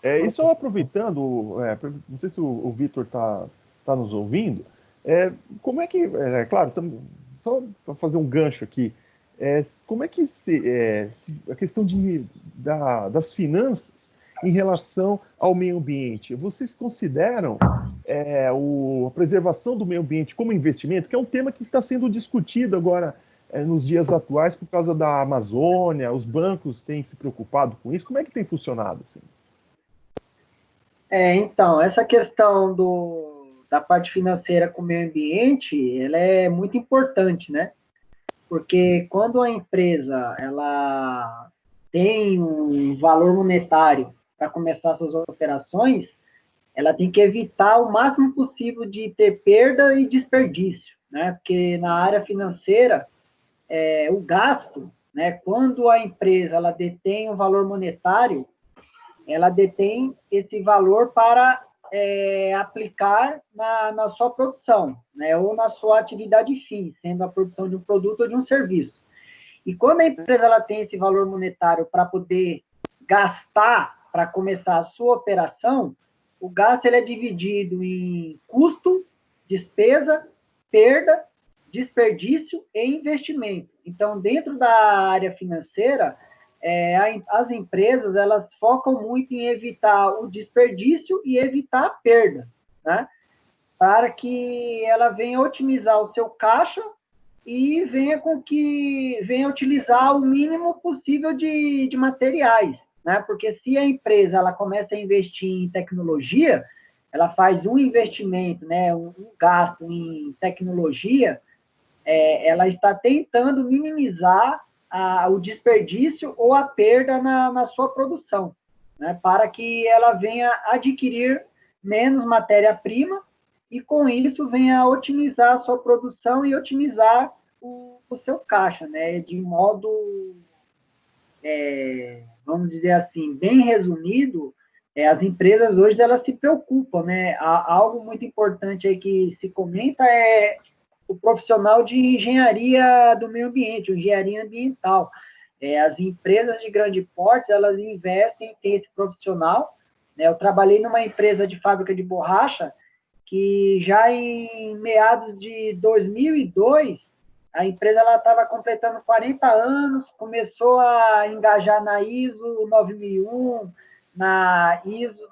E só aproveitando, não sei se o Vitor tá nos ouvindo, como é que, claro, só para fazer um gancho aqui, como é que a questão das finanças em relação ao meio ambiente, vocês consideram a preservação do meio ambiente como investimento, que é um tema que está sendo discutido agora nos dias atuais por causa da Amazônia, os bancos têm se preocupado com isso, como é que tem funcionado? Assim? Então, essa questão da parte financeira com o meio ambiente, ela é muito importante, né? Porque quando a empresa ela tem um valor monetário para começar suas operações, ela tem que evitar o máximo possível de ter perda e desperdício, né? Porque na área financeira, o gasto, né? Quando a empresa ela detém um valor monetário, ela detém esse valor para aplicar na sua produção, né, ou na sua atividade fim, sendo a produção de um produto ou de um serviço. E quando a empresa ela tem esse valor monetário para poder gastar, para começar a sua operação, o gasto ele é dividido em custo, despesa, perda, desperdício e investimento. Então, dentro da área financeira, as empresas elas focam muito em evitar o desperdício e evitar a perda, né? Para que ela venha otimizar o seu caixa e venha utilizar o mínimo possível de materiais, né? Porque se a empresa ela começa a investir em tecnologia, ela faz um investimento, né, um gasto em tecnologia, ela está tentando minimizar o desperdício ou a perda na sua produção. né, para que ela venha adquirir menos matéria-prima e, com isso, venha otimizar a sua produção e otimizar o seu caixa, né, de modo, vamos dizer assim, bem resumido. As empresas hoje elas se preocupam, né? Algo muito importante aí que se comenta é o profissional de engenharia do meio ambiente, engenharia ambiental. As empresas de grande porte, elas investem em ter esse profissional, né? Eu trabalhei numa empresa de fábrica de borracha que já em meados de 2002, a empresa estava completando 40 anos, começou a engajar na ISO 9001, na ISO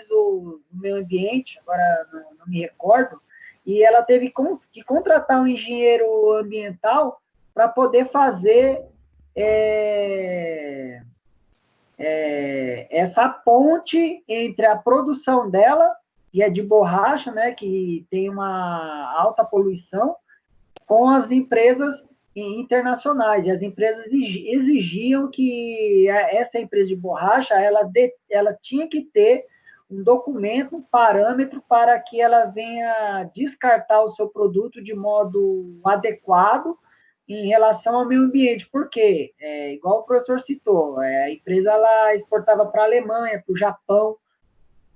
do meio ambiente, agora não me recordo, e ela teve que contratar um engenheiro ambiental para poder fazer essa ponte entre a produção dela, que é de borracha, né, que tem uma alta poluição, com as empresas internacionais. E as empresas exigiam que essa empresa de borracha ela tinha que ter um documento, um parâmetro para que ela venha descartar o seu produto de modo adequado em relação ao meio ambiente. Por quê? Igual o professor citou, a empresa ela exportava para a Alemanha, para o Japão,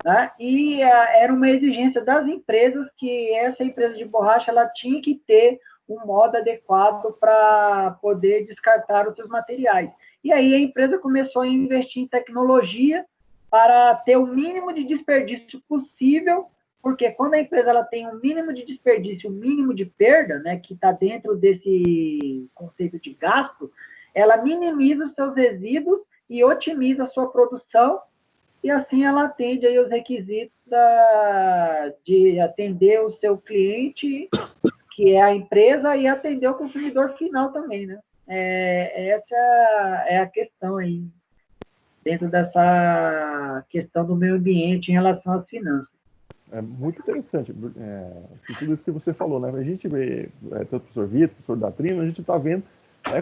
né? E era uma exigência das empresas que essa empresa de borracha ela tinha que ter um modo adequado para poder descartar os seus materiais. E aí a empresa começou a investir em tecnologia para ter o mínimo de desperdício possível, porque quando a empresa ela tem um mínimo de desperdício, um mínimo de perda, né, que está dentro desse conceito de gasto, ela minimiza os seus resíduos e otimiza a sua produção, e assim ela atende aí os requisitos de atender o seu cliente, que é a empresa, e atender o consumidor final também, né? Essa é a questão aí, dentro dessa questão do meio ambiente em relação às finanças. É muito interessante, assim, tudo isso que você falou, né? A gente vê, tanto o professor Vitor, o professor Datrino, a gente está vendo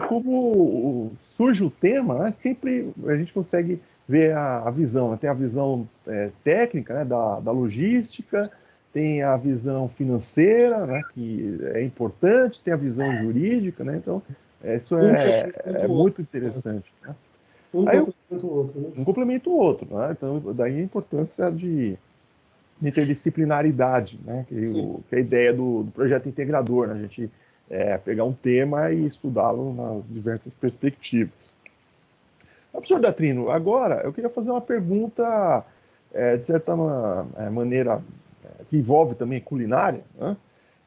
como surge o tema, né? Sempre a gente consegue ver a visão, né? Tem a visão técnica, né? da logística, tem a visão financeira, né? Que é importante, tem a visão jurídica, né? Então, isso é muito interessante. Né? Complementa o outro, né? Um complementa o outro, né? Então, daí a importância de interdisciplinaridade, né? Que é a ideia do projeto integrador, né? A gente pegar um tema e estudá-lo nas diversas perspectivas. Professor Datrino, agora eu queria fazer uma pergunta, de certa maneira, que envolve também culinária, né?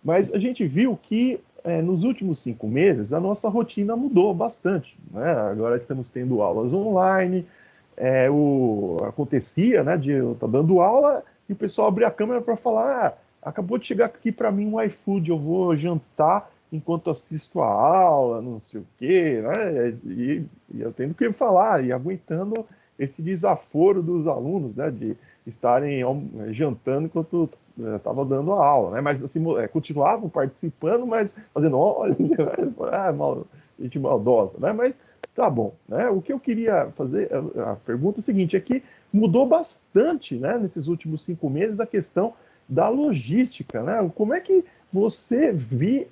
Mas a gente viu que nos últimos 5 meses a nossa rotina mudou bastante, né? Agora estamos tendo aulas online, acontecia, né, de eu estar dando aula e o pessoal abrir a câmera para falar: acabou de chegar aqui para mim um iFood, eu vou jantar enquanto assisto a aula, não sei o quê, né? E eu tendo que falar, e aguentando esse desaforo dos alunos, né, de estarem jantando enquanto estava dando a aula, né? Mas assim, continuavam participando, mas fazendo, olha, gente maldosa, né? Mas tá bom, né? O que eu queria fazer, a pergunta é a seguinte, é que mudou bastante, né, nesses últimos 5 meses a questão da logística, né? Como é que você vê,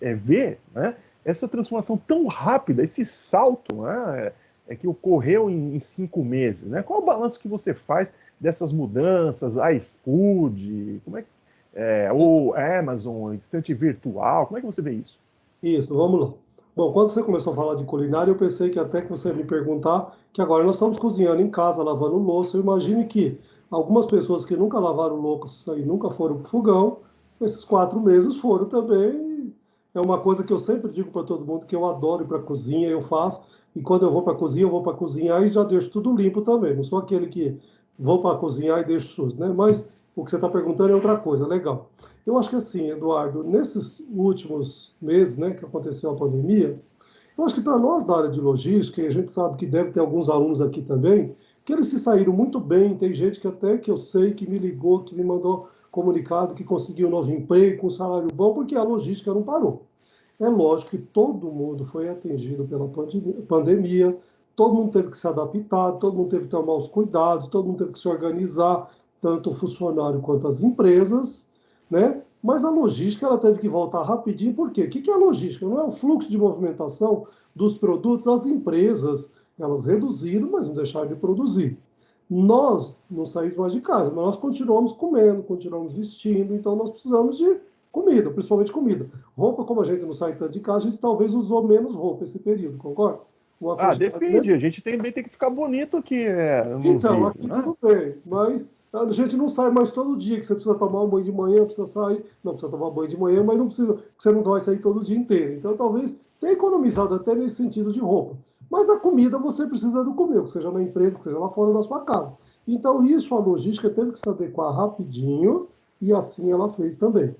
né, essa transformação tão rápida, esse salto, né, que ocorreu em 5 meses, né? Qual é o balanço que você faz dessas mudanças, iFood, como é que ou Amazon, estante virtual, como é que você vê isso? Isso, vamos lá. Bom, quando você começou a falar de culinária, eu pensei que até que você ia me perguntar que agora nós estamos cozinhando em casa, lavando louça. Eu imagino que algumas pessoas que nunca lavaram louça e nunca foram para o fogão, esses 4 meses foram também. É uma coisa que eu sempre digo para todo mundo, que eu adoro ir para a cozinha, eu faço. E quando eu vou para a cozinha, eu vou para cozinhar e já deixo tudo limpo também. Não sou aquele que vou para cozinhar e deixo sujo, né? Mas o que você está perguntando é outra coisa, legal. Eu acho que assim, Eduardo, nesses últimos meses, né, que aconteceu a pandemia, eu acho que para nós da área de logística, e a gente sabe que deve ter alguns alunos aqui também, que eles se saíram muito bem. Tem gente que até que eu sei que me ligou, que me mandou comunicado que conseguiu um novo emprego com um salário bom, porque a logística não parou. É lógico que todo mundo foi atingido pela pandemia, todo mundo teve que se adaptar, todo mundo teve que tomar os cuidados, todo mundo teve que se organizar, tanto o funcionário quanto as empresas, né? Mas a logística ela teve que voltar rapidinho, por quê? O que é a logística? Não é o fluxo de movimentação dos produtos, as empresas, elas reduziram, mas não deixaram de produzir. Nós não saímos mais de casa, mas nós continuamos comendo, continuamos vestindo, então nós precisamos de comida, principalmente comida. Roupa, como a gente não sai tanto de casa, a gente talvez usou menos roupa esse período, concorda? Depende, a gente também tem que ficar bonito aqui no Então, vídeo, aqui né? tudo bem, mas a gente não sai mais todo dia, que você precisa tomar um banho de manhã, precisa sair, não precisa tomar banho de manhã, mas não precisa, que você não vai sair todo dia inteiro. Então, talvez tenha economizado até nesse sentido de roupa. Mas a comida você precisa do comer, que seja na empresa, que seja lá fora da sua casa. Então, isso a logística teve que se adequar rapidinho e assim ela fez também.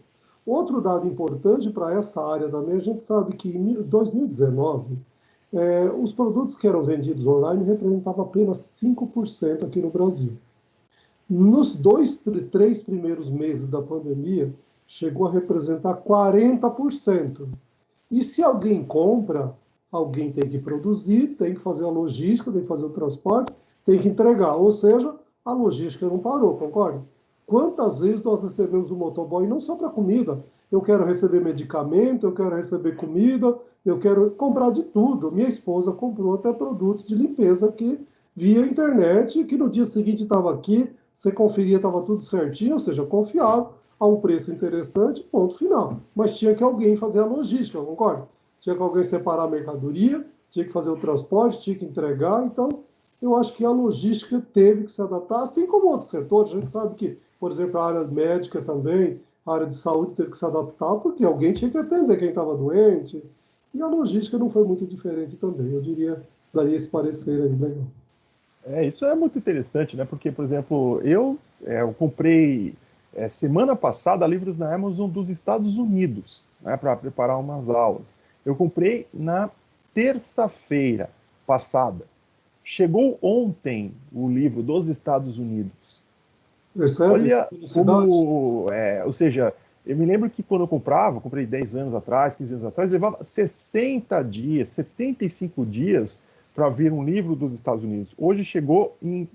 Outro dado importante para essa área também, a gente sabe que em 2019, os produtos que eram vendidos online representavam apenas 5% aqui no Brasil. Nos 3 primeiros meses da pandemia, chegou a representar 40%. E se alguém compra, alguém tem que produzir, tem que fazer a logística, tem que fazer o transporte, tem que entregar. Ou seja, a logística não parou, concorda? Quantas vezes nós recebemos um motoboy não só para comida, eu quero receber medicamento, eu quero receber comida, eu quero comprar de tudo. Minha esposa comprou até produtos de limpeza aqui via internet, que no dia seguinte estava aqui, você conferia, estava tudo certinho, ou seja, confiável, a um preço interessante, ponto final. Mas tinha que alguém fazer a logística, concorda? Tinha que alguém separar a mercadoria, tinha que fazer o transporte, tinha que entregar. Então, eu acho que a logística teve que se adaptar, assim como outros setores. A gente sabe que, por exemplo, a área médica também, a área de saúde teve que se adaptar, porque alguém tinha que atender quem estava doente. E a logística não foi muito diferente também. Eu diria, daria esse parecer aí, legal. Isso é muito interessante, né? Porque, por exemplo, eu comprei semana passada livros na Amazon dos Estados Unidos, né, para preparar umas aulas. Eu comprei na terça-feira passada. Chegou ontem o livro dos Estados Unidos. Percebe? Olha Felicidade. como, ou seja, eu me lembro que quando eu comprei 10 anos atrás, 15 anos atrás, levava 60 dias, 75 dias para vir um livro dos Estados Unidos. Hoje chegou em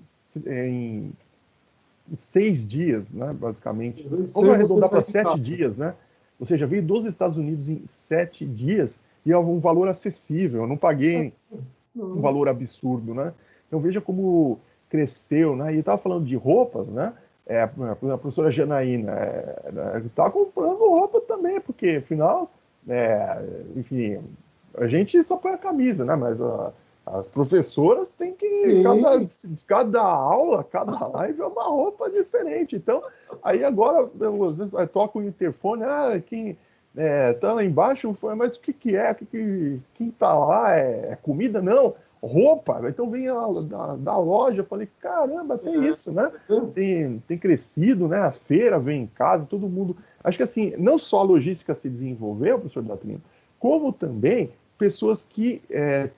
6 dias, né, basicamente. Vamos Sem você arredondar para sair de 7 casa. dias, né? Ou seja, veio dos Estados Unidos em 7 dias e é um valor acessível. Eu não paguei um Não. valor absurdo, né? Então veja como cresceu, né? E estava falando de roupas, né? A professora Janaína está comprando roupa também, porque afinal, enfim, a gente só põe a camisa, né? Mas as professoras têm que, Sim, cada aula, cada live é uma roupa diferente. Então, aí agora, às vezes, toca o interfone, quem tá lá embaixo, mas o que é? Quem tá lá é comida? Não, roupa. Então vem da loja, eu falei, caramba, tem isso, né? Tem crescido, né? A feira vem em casa, todo mundo. Acho que assim, não só a logística se desenvolveu, professor Datrino, como também pessoas que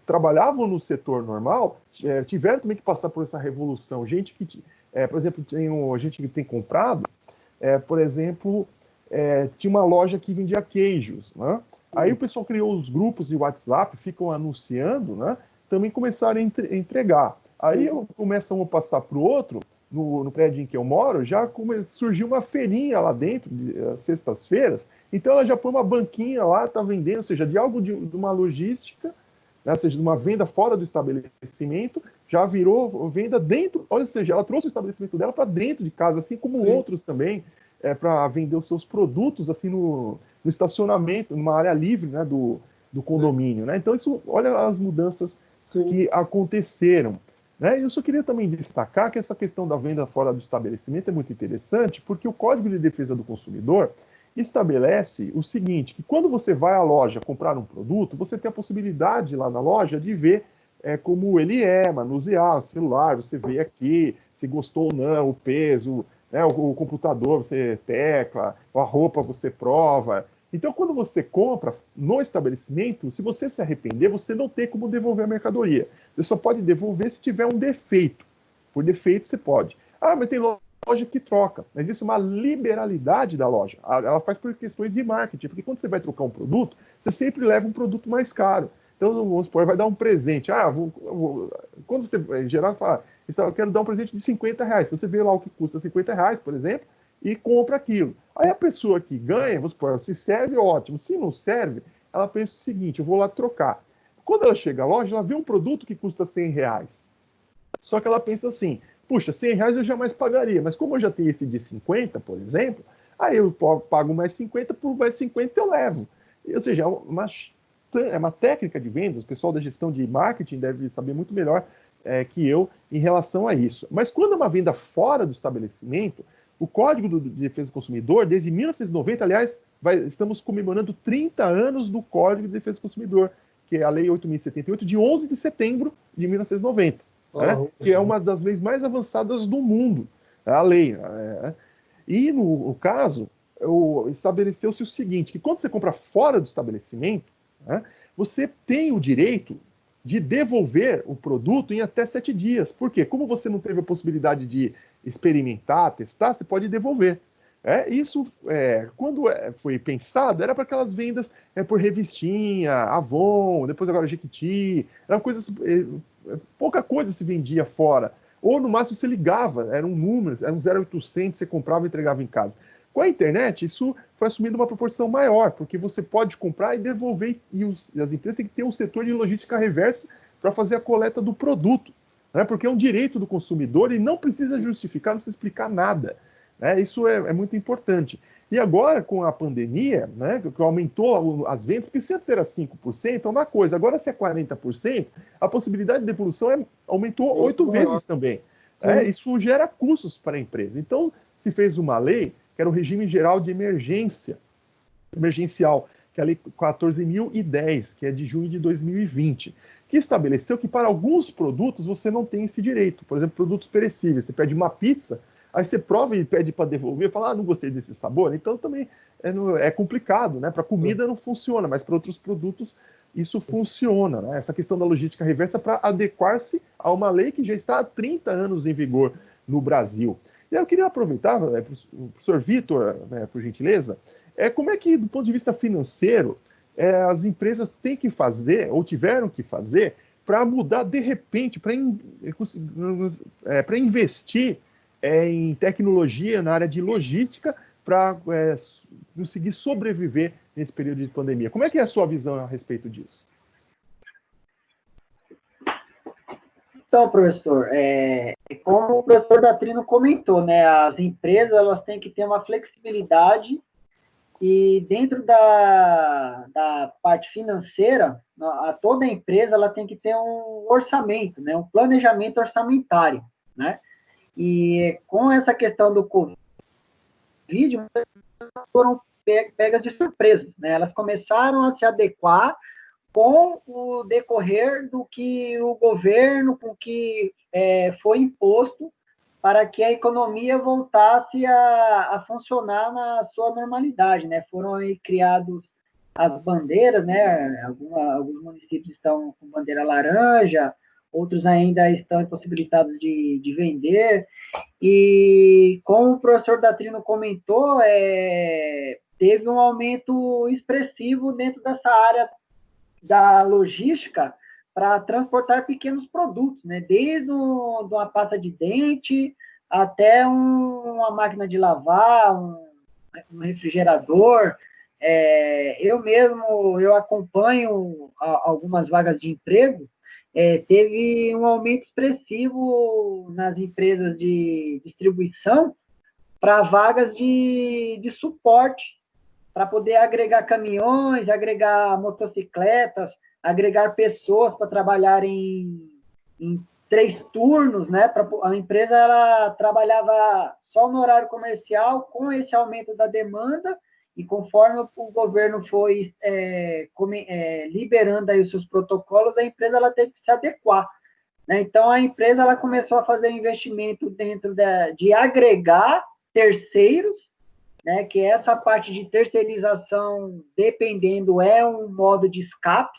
trabalhavam no setor normal tiveram também que passar por essa revolução. Gente que, por exemplo, a gente que tem comprado, por exemplo, tinha uma loja que vendia queijos, né? Aí o pessoal criou os grupos de WhatsApp, ficam anunciando, né? Também começaram a entregar. Aí começa um a passar para o outro, no prédio em que eu moro, já surgiu uma feirinha lá dentro, sextas-feiras, então ela já põe uma banquinha lá, está vendendo, ou seja, de algo de uma logística, né, ou seja, de uma venda fora do estabelecimento, já virou venda dentro, ou seja, ela trouxe o estabelecimento dela para dentro de casa, assim como sim. outros também, para vender os seus produtos assim no estacionamento, numa área livre, né, do condomínio. Né? Então, isso, olha as mudanças Sim. que aconteceram. Né? Eu só queria também destacar que essa questão da venda fora do estabelecimento é muito interessante, porque o Código de Defesa do Consumidor estabelece o seguinte, que quando você vai à loja comprar um produto, você tem a possibilidade lá na loja de ver como ele manusear o celular, você vê aqui se gostou ou não, o peso, né, o computador você tecla, a roupa você prova. Então, quando você compra no estabelecimento, se você se arrepender, você não tem como devolver a mercadoria. Você só pode devolver se tiver um defeito. Por defeito, você pode. Mas tem loja que troca. Mas isso é uma liberalidade da loja. Ela faz por questões de marketing. Porque quando você vai trocar um produto, você sempre leva um produto mais caro. Então, vamos supor, vai dar um presente. Quando você, em geral, fala, eu quero dar um presente de R$50. Então, você vê lá o que custa R$50, por exemplo, e compra aquilo. Aí a pessoa que ganha, vamos supor, se serve, ótimo. Se não serve, ela pensa o seguinte, eu vou lá trocar. Quando ela chega à loja, ela vê um produto que custa R$100. Só que ela pensa assim, puxa, R$100 eu jamais pagaria, mas como eu já tenho esse de 50, por exemplo, aí eu pago mais 50, por mais 50 eu levo. Ou seja, é uma técnica de vendas, o pessoal da gestão de marketing deve saber muito melhor que eu em relação a isso. Mas quando é uma venda fora do estabelecimento, o Código de Defesa do Consumidor, desde 1990, aliás, estamos comemorando 30 anos do Código de Defesa do Consumidor, que é a Lei 8.078, de 11 de setembro de 1990. Que é uma das leis mais avançadas do mundo, a lei. E, no caso, estabeleceu-se o seguinte, que quando você compra fora do estabelecimento, você tem o direito de devolver o produto em até 7 dias. Por quê? Como você não teve a possibilidade de experimentar, testar, você pode devolver. Isso, quando foi pensado, era para aquelas vendas por revistinha, Avon, depois agora Jequiti, eram coisas... pouca coisa se vendia fora. Ou, no máximo, você ligava, era um número, era um 0800, você comprava e entregava em casa. Com a internet, isso foi assumindo uma proporção maior, porque você pode comprar e devolver, e as empresas têm que ter um setor de logística reversa para fazer a coleta do produto, porque é um direito do consumidor e não precisa justificar, não precisa explicar nada. Isso é muito importante. E agora, com a pandemia, que aumentou as vendas, porque se antes era 5%, é uma coisa, agora se é 40%, a possibilidade de devolução aumentou 8 vezes também. Isso gera custos para a empresa. Então, se fez uma lei, que era o regime geral de emergencial, que é a Lei 14.010, que é de junho de 2020, que estabeleceu que para alguns produtos você não tem esse direito. Por exemplo, produtos perecíveis. Você pede uma pizza, aí você prova e pede para devolver, fala, não gostei desse sabor, então também é complicado, Para comida não funciona, mas para outros produtos isso funciona, Essa questão da logística reversa para adequar-se a uma lei que já está há 30 anos em vigor no Brasil. E aí eu queria aproveitar, professor Vitor, por gentileza, como é que, do ponto de vista financeiro, as empresas têm que fazer, ou tiveram que fazer, para mudar de repente, para investir em tecnologia na área de logística para conseguir sobreviver nesse período de pandemia. Como é que é a sua visão a respeito disso? Então, professor, como o professor Datrino comentou, as empresas elas têm que ter uma flexibilidade e dentro da parte financeira, toda empresa ela tem que ter um orçamento, um planejamento orçamentário, E com essa questão do Covid, foram pegas de surpresa, Elas começaram a se adequar com o decorrer do que o governo, com que foi imposto para que a economia voltasse a funcionar na sua normalidade, Foram aí criados as bandeiras, alguns municípios estão com bandeira laranja, outros ainda estão impossibilitados de vender, e como o professor Datrino comentou, teve um aumento expressivo dentro dessa área da logística para transportar pequenos produtos, desde uma pasta de dente até uma máquina de lavar, um refrigerador. Eu acompanho algumas vagas de emprego, teve um aumento expressivo nas empresas de distribuição para vagas de suporte, para poder agregar caminhões, agregar motocicletas, agregar pessoas para trabalhar em 3 turnos, A empresa ela trabalhava só no horário comercial, com esse aumento da demanda, e conforme o governo foi liberando aí os seus protocolos, a empresa ela teve que se adequar. Então, a empresa ela começou a fazer investimento dentro de agregar terceiros, que essa parte de terceirização, dependendo, é um modo de escape,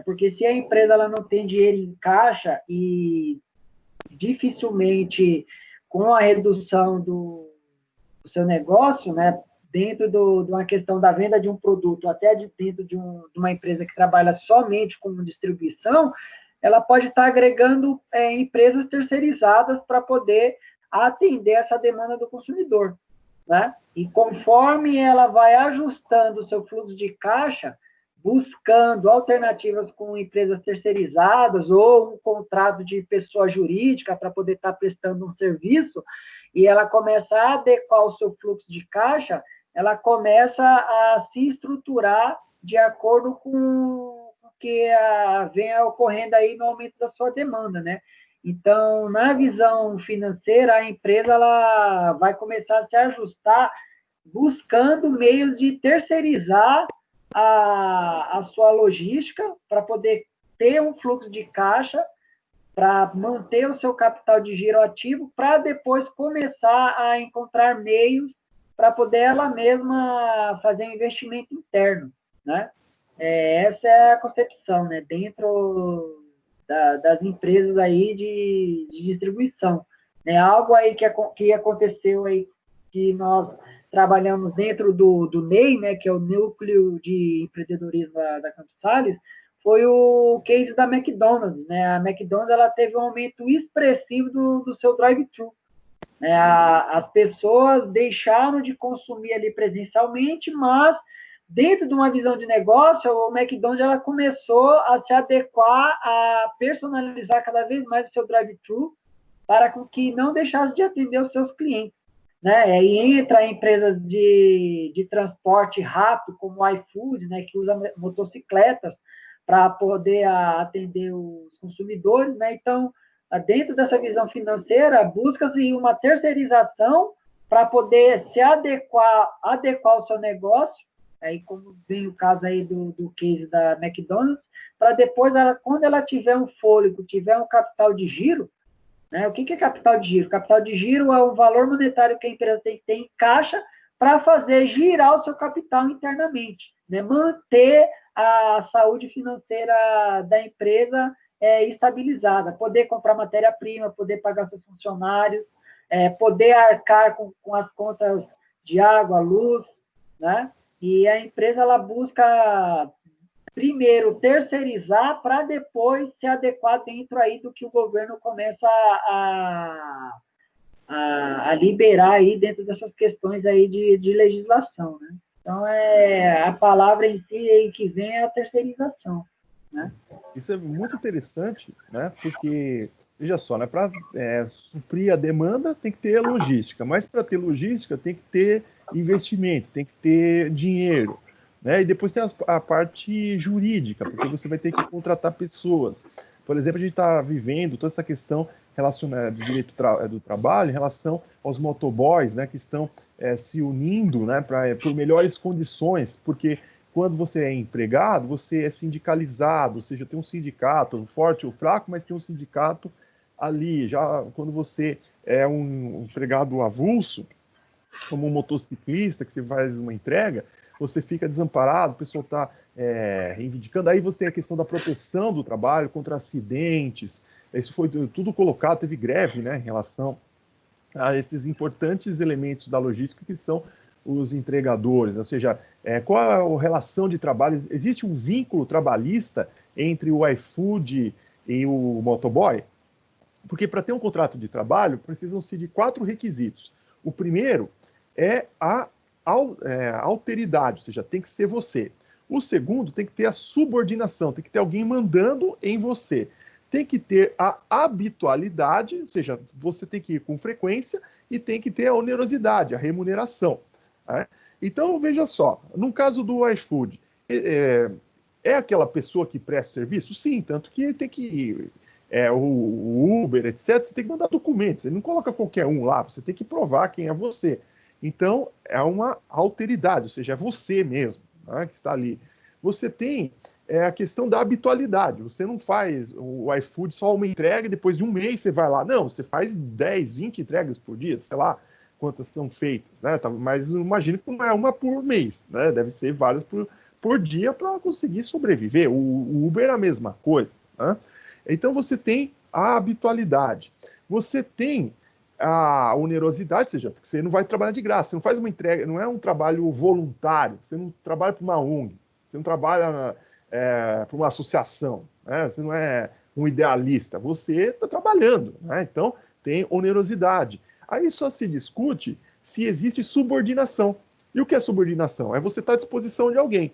porque se a empresa ela não tem dinheiro em caixa e dificilmente, com a redução do seu negócio, dentro de uma questão da venda de um produto, até dentro de uma empresa que trabalha somente com distribuição, ela pode estar agregando empresas terceirizadas para poder atender essa demanda do consumidor, né? E conforme ela vai ajustando o seu fluxo de caixa, buscando alternativas com empresas terceirizadas ou um contrato de pessoa jurídica para poder estar prestando um serviço, e ela começa a adequar o seu fluxo de caixa, ela começa a se estruturar de acordo com o que vem ocorrendo aí no aumento da sua demanda, né? Então, na visão financeira, a empresa ela vai começar a se ajustar buscando meios de terceirizar a sua logística para poder ter um fluxo de caixa, para manter o seu capital de giro ativo, para depois começar a encontrar meios para poder ela mesma fazer um investimento interno, né? Essa é a concepção, né? Dentro das empresas aí de distribuição. Né? Algo aí que aconteceu aí, que nós trabalhamos dentro do NEI, né, que é o Núcleo de Empreendedorismo da Campos Sales, foi o case da McDonald's. Né? A McDonald's ela teve um aumento expressivo do seu drive-thru. Né? As pessoas deixaram de consumir ali presencialmente, mas dentro de uma visão de negócio, o McDonald's ela começou a se adequar, a personalizar cada vez mais o seu drive-thru para que não deixasse de atender os seus clientes. Né? E entra empresas de transporte rápido, como o iFood, né, que usa motocicletas para poder atender os consumidores. Né? Então, dentro dessa visão financeira, busca-se uma terceirização para poder se adequar ao seu negócio, aí como vem o caso aí do case da McDonald's, para depois, quando ela tiver um fôlego, tiver um capital de giro, né? O que é capital de giro? Capital de giro é o valor monetário que a empresa tem em caixa para fazer girar o seu capital internamente, né? Manter a saúde financeira da empresa estabilizada, poder comprar matéria-prima, poder pagar seus funcionários, poder arcar com as contas de água, luz, né? E a empresa ela busca primeiro terceirizar para depois se adequar dentro aí do que o governo começa a liberar aí dentro dessas questões aí de legislação, né? Então, a palavra em si que vem é a terceirização, né? Isso é muito interessante, né? Porque, veja só, né? Para suprir a demanda tem que ter logística, mas para ter logística tem que ter investimento, tem que ter dinheiro. Né? E depois tem a parte jurídica, porque você vai ter que contratar pessoas. Por exemplo, a gente está vivendo toda essa questão relacionada do direito do trabalho em relação aos motoboys, né, que estão se unindo, né, por melhores condições, porque quando você é empregado, você é sindicalizado, ou seja, tem um sindicato, um forte ou fraco, mas tem um sindicato ali. Já quando você é um empregado avulso, como um motociclista, que você faz uma entrega, você fica desamparado, o pessoal está reivindicando. Aí você tem a questão da proteção do trabalho contra acidentes. Isso foi tudo colocado, teve greve, né, em relação a esses importantes elementos da logística que são os entregadores. Ou seja, qual é a relação de trabalho? Existe um vínculo trabalhista entre o iFood e o motoboy? Porque para ter um contrato de trabalho, precisam-se de 4 requisitos. O primeiro é a alteridade, ou seja, tem que ser você. O segundo tem que ter a subordinação, tem que ter alguém mandando em você. Tem que ter a habitualidade, ou seja, você tem que ir com frequência, e tem que ter a onerosidade, a remuneração. Né? Então, veja só, no caso do iFood, é aquela pessoa que presta serviço? Sim, tanto que tem que o Uber, etc., você tem que mandar documentos, você não coloca qualquer um lá, você tem que provar quem é você. Então, é uma alteridade, ou seja, é você mesmo, né, que está ali. Você tem a questão da habitualidade, você não faz o iFood só uma entrega e depois de um mês você vai lá. Não, você faz 10, 20 entregas por dia, sei lá quantas são feitas, né? Mas imagino que não é uma por mês, né? Deve ser várias por dia para conseguir sobreviver. O Uber é a mesma coisa, né? Então, você tem a habitualidade. Você tem a onerosidade, ou seja, você não vai trabalhar de graça, você não faz uma entrega, não é um trabalho voluntário, você não trabalha para uma ONG, você não trabalha para uma associação, né? Você não é um idealista, você está trabalhando, né? Então tem onerosidade. Aí só se discute se existe subordinação. E o que é subordinação? É você estar à disposição de alguém.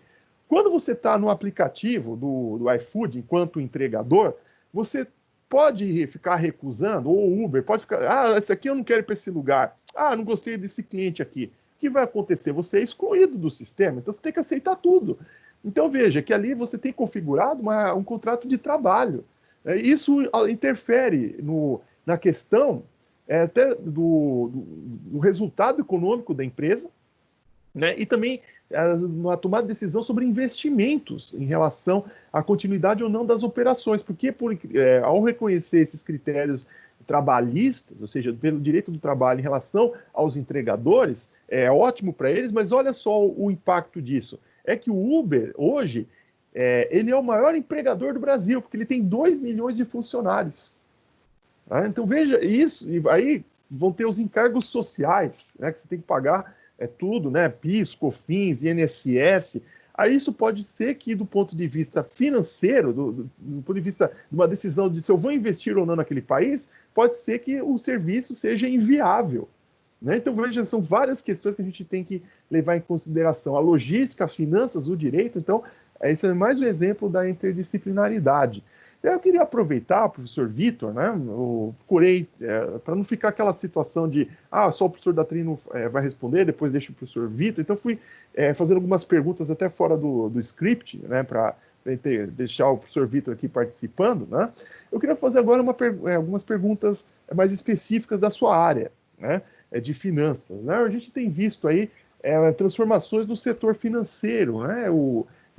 Quando você está no aplicativo do iFood, enquanto entregador, você pode ficar recusando, ou o Uber pode ficar, esse aqui eu não quero ir para esse lugar, não gostei desse cliente aqui. O que vai acontecer? Você é excluído do sistema, então você tem que aceitar tudo. Então veja que ali você tem configurado um contrato de trabalho. Isso interfere na questão até do resultado econômico da empresa, né? E também na tomada de decisão sobre investimentos em relação à continuidade ou não das operações, porque ao reconhecer esses critérios trabalhistas, ou seja, pelo direito do trabalho em relação aos entregadores, é ótimo para eles, mas olha só o impacto disso. É que o Uber, hoje, ele é o maior empregador do Brasil, porque ele tem 2 milhões de funcionários. Então veja isso, e aí vão ter os encargos sociais, né, que você tem que pagar tudo, né, PIS, COFINS, INSS. Aí isso pode ser que, do ponto de vista financeiro, do ponto de vista de uma decisão de se eu vou investir ou não naquele país, pode ser que o serviço seja inviável, né? Então veja, são várias questões que a gente tem que levar em consideração. A logística, as finanças, o direito. Então esse é mais um exemplo da interdisciplinaridade. Eu queria aproveitar, professor Vitor, né? Eu procurei, para não ficar aquela situação de só o professor da Trino vai responder, depois deixa o professor Vitor. Então, fui fazendo algumas perguntas até fora do script, né? Para deixar o professor Vitor aqui participando, né? Eu queria fazer agora algumas perguntas mais específicas da sua área, né? De finanças, né? A gente tem visto aí transformações no setor financeiro, né?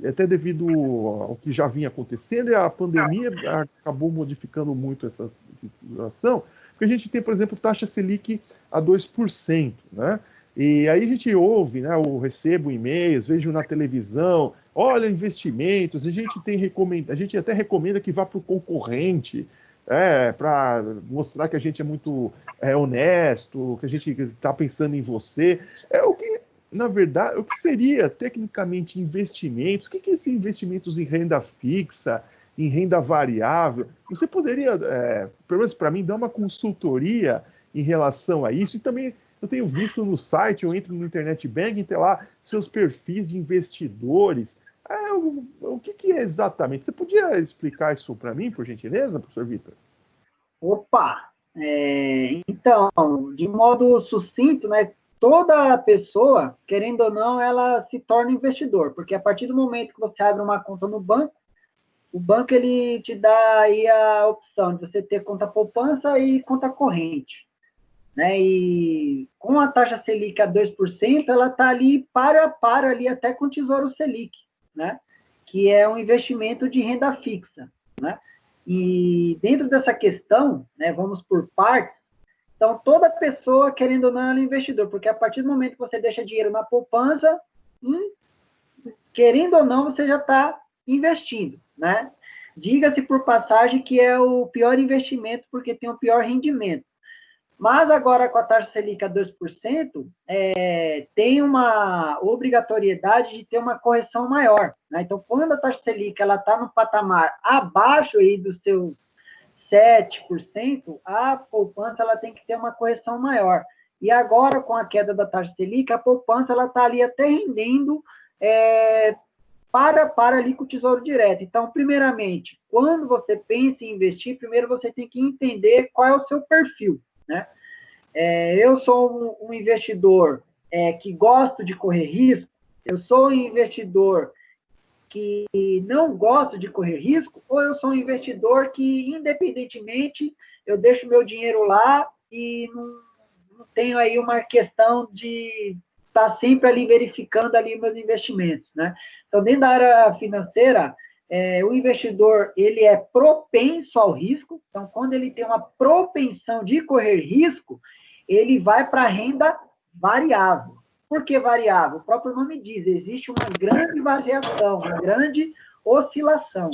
Até devido ao que já vinha acontecendo, e a pandemia acabou modificando muito essa situação, porque a gente tem, por exemplo, taxa Selic a 2%, né? E aí a gente ouve, né, eu recebo e-mails, vejo na televisão, olha, investimentos, a gente até recomenda que vá para o concorrente, para mostrar que a gente é muito honesto, que a gente está pensando em você. O que na verdade, o que seria tecnicamente investimentos? O que é esses investimentos em renda fixa, em renda variável? Você poderia, pelo menos para mim, dar uma consultoria em relação a isso? E também eu tenho visto no site, eu entro no Internet Banking, tem lá seus perfis de investidores. O que é exatamente? Você podia explicar isso para mim, por gentileza, professor Vitor? Opa! Então, de modo sucinto, né? Toda pessoa, querendo ou não, ela se torna investidor, porque a partir do momento que você abre uma conta no banco, o banco ele te dá aí a opção de você ter conta poupança e conta corrente, né? E com a taxa Selic a 2%, ela está ali para ali até com o Tesouro Selic, né? Que é um investimento de renda fixa, né? E dentro dessa questão, né, vamos por partes. Então, toda pessoa, querendo ou não, ela é investidor, porque a partir do momento que você deixa dinheiro na poupança, querendo ou não, você já está investindo, né? Diga-se por passagem que é o pior investimento, porque tem o pior rendimento. Mas agora, com a taxa Selic a 2%, tem uma obrigatoriedade de ter uma correção maior, né? Então, quando a taxa Selic está no patamar abaixo aí dos seus 7%, a poupança ela tem que ter uma correção maior. E agora, com a queda da taxa Selic, a poupança está ali até rendendo para ali com o Tesouro Direto. Então, primeiramente, quando você pensa em investir, primeiro você tem que entender qual é o seu perfil, né? Eu sou um investidor que gosto de correr risco, eu sou um investidor que não gosto de correr risco, ou eu sou um investidor que, independentemente, eu deixo meu dinheiro lá e não tenho aí uma questão de estar sempre ali verificando ali meus investimentos, né? Então, dentro da área financeira, o investidor, ele é propenso ao risco, então, quando ele tem uma propensão de correr risco, ele vai para a renda variável. Por que variável? O próprio nome diz, existe uma grande variação, uma grande oscilação.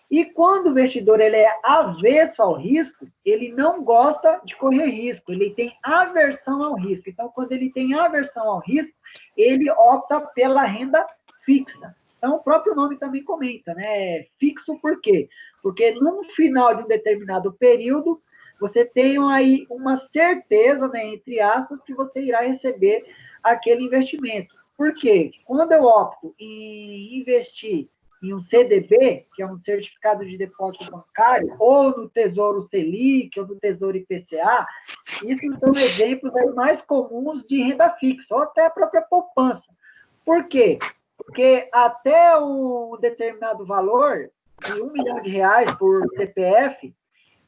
E quando o investidor ele é avesso ao risco, ele não gosta de correr risco, ele tem aversão ao risco. Então, quando ele tem aversão ao risco, ele opta pela renda fixa. Então, o próprio nome também comenta, né? Fixo por quê? Porque no final de um determinado período, você tem aí uma certeza, né, entre aspas, que você irá receber aquele investimento. Por quê? Quando eu opto em investir em um CDB, que é um certificado de depósito bancário, ou no Tesouro Selic, ou no Tesouro IPCA, isso são exemplos aí mais comuns de renda fixa, ou até a própria poupança. Por quê? Porque até um determinado valor, de R$1 milhão por CPF,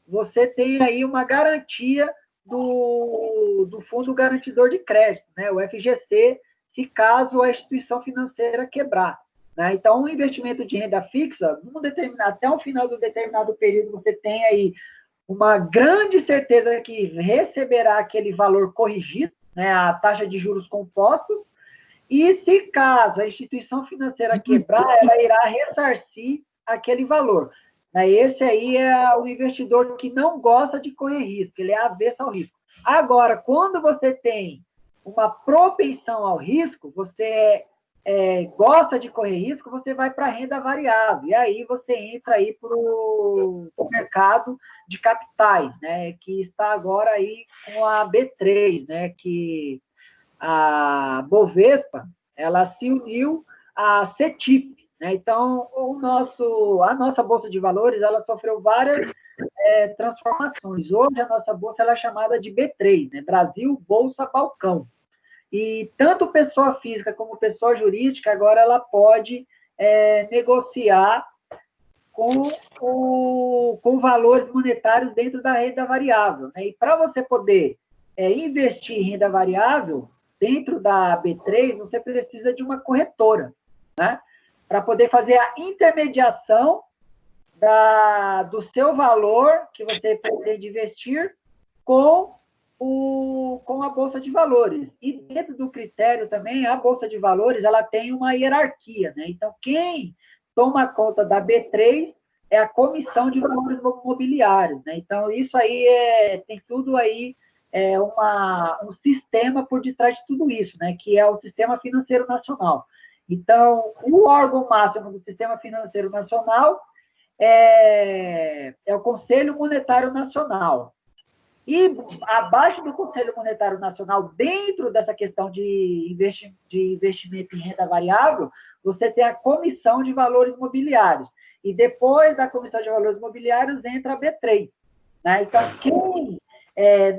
você tem aí uma garantia do Fundo Garantidor de Crédito, né, o FGC, se caso a instituição financeira quebrar. Né? Então, um investimento de renda fixa, até o final do determinado período, você tem aí uma grande certeza que receberá aquele valor corrigido, né, a taxa de juros compostos, e se caso a instituição financeira quebrar, ela irá ressarcir aquele valor. Esse aí é o investidor que não gosta de correr risco, ele é avesso ao risco. Agora, quando você tem uma propensão ao risco, você gosta de correr risco, você vai para a renda variável, e aí você entra aí para o mercado de capitais, né, que está agora aí com a B3, né, que a Bovespa, ela se uniu à CETIP, né? Então, a nossa Bolsa de Valores, ela sofreu várias transformações. Hoje, a nossa Bolsa ela é chamada de B3, né? Brasil Bolsa Balcão. E tanto pessoa física como pessoa jurídica, agora ela pode negociar com valores monetários dentro da renda variável. Né? E para você poder investir em renda variável, dentro da B3, você precisa de uma corretora, né? Para poder fazer a intermediação do seu valor que você pretende investir com a Bolsa de Valores. E dentro do critério também, a Bolsa de Valores ela tem uma hierarquia, né? Então, quem toma conta da B3 é a Comissão de Valores Mobiliários, né? Então, isso aí tem tudo aí, um sistema por detrás de tudo isso, né? Que é o Sistema Financeiro Nacional. Então, o órgão máximo do Sistema Financeiro Nacional é o Conselho Monetário Nacional. E abaixo do Conselho Monetário Nacional, dentro dessa questão de investimento em renda variável, você tem a Comissão de Valores Mobiliários. E depois da Comissão de Valores Mobiliários entra a B3. Né? Então, quem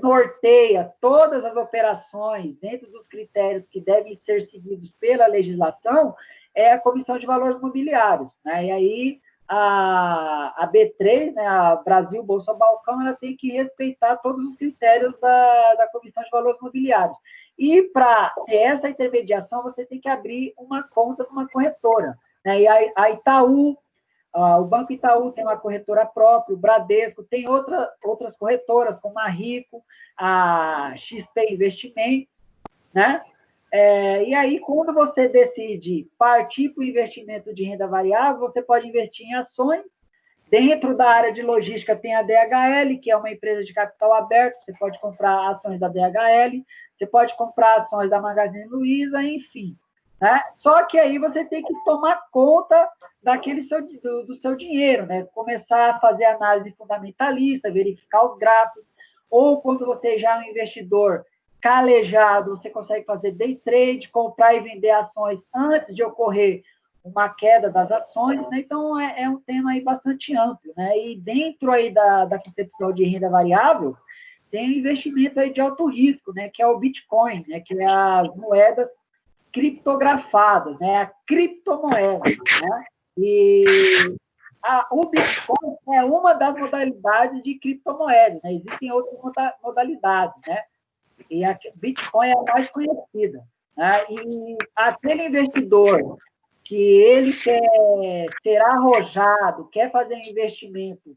norteia todas as operações dentro dos critérios que devem ser seguidos pela legislação é a Comissão de Valores Mobiliários. Né? E aí, a B3, né, a Brasil Bolsa Balcão, ela tem que respeitar todos os critérios da Comissão de Valores Mobiliários. E para ter essa intermediação, você tem que abrir uma conta numa corretora. Né? E a Itaú, o Banco Itaú tem uma corretora própria, o Bradesco tem outras corretoras, como a Rico, a XP Investimentos, né? E aí, quando você decide partir para o investimento de renda variável, você pode investir em ações. Dentro da área de logística tem a DHL, que é uma empresa de capital aberto, você pode comprar ações da DHL, você pode comprar ações da Magazine Luiza, enfim. Né? Só que aí você tem que tomar conta do seu dinheiro, né? Começar a fazer análise fundamentalista, verificar os gráficos, ou quando você já é um investidor calejado, você consegue fazer day trade, comprar e vender ações antes de ocorrer uma queda das ações, né? Então é um tema aí bastante amplo, né? E dentro aí da concepção de renda variável, tem um investimento aí de alto risco, né? Que é o Bitcoin, né? Que é as moedas criptografadas, né? A criptomoeda, né? E o Bitcoin é uma das modalidades de criptomoedas, né? Existem outras modalidades, né? E a Bitcoin é a mais conhecida. Né? E aquele investidor que ele quer ser arrojado, quer fazer um investimento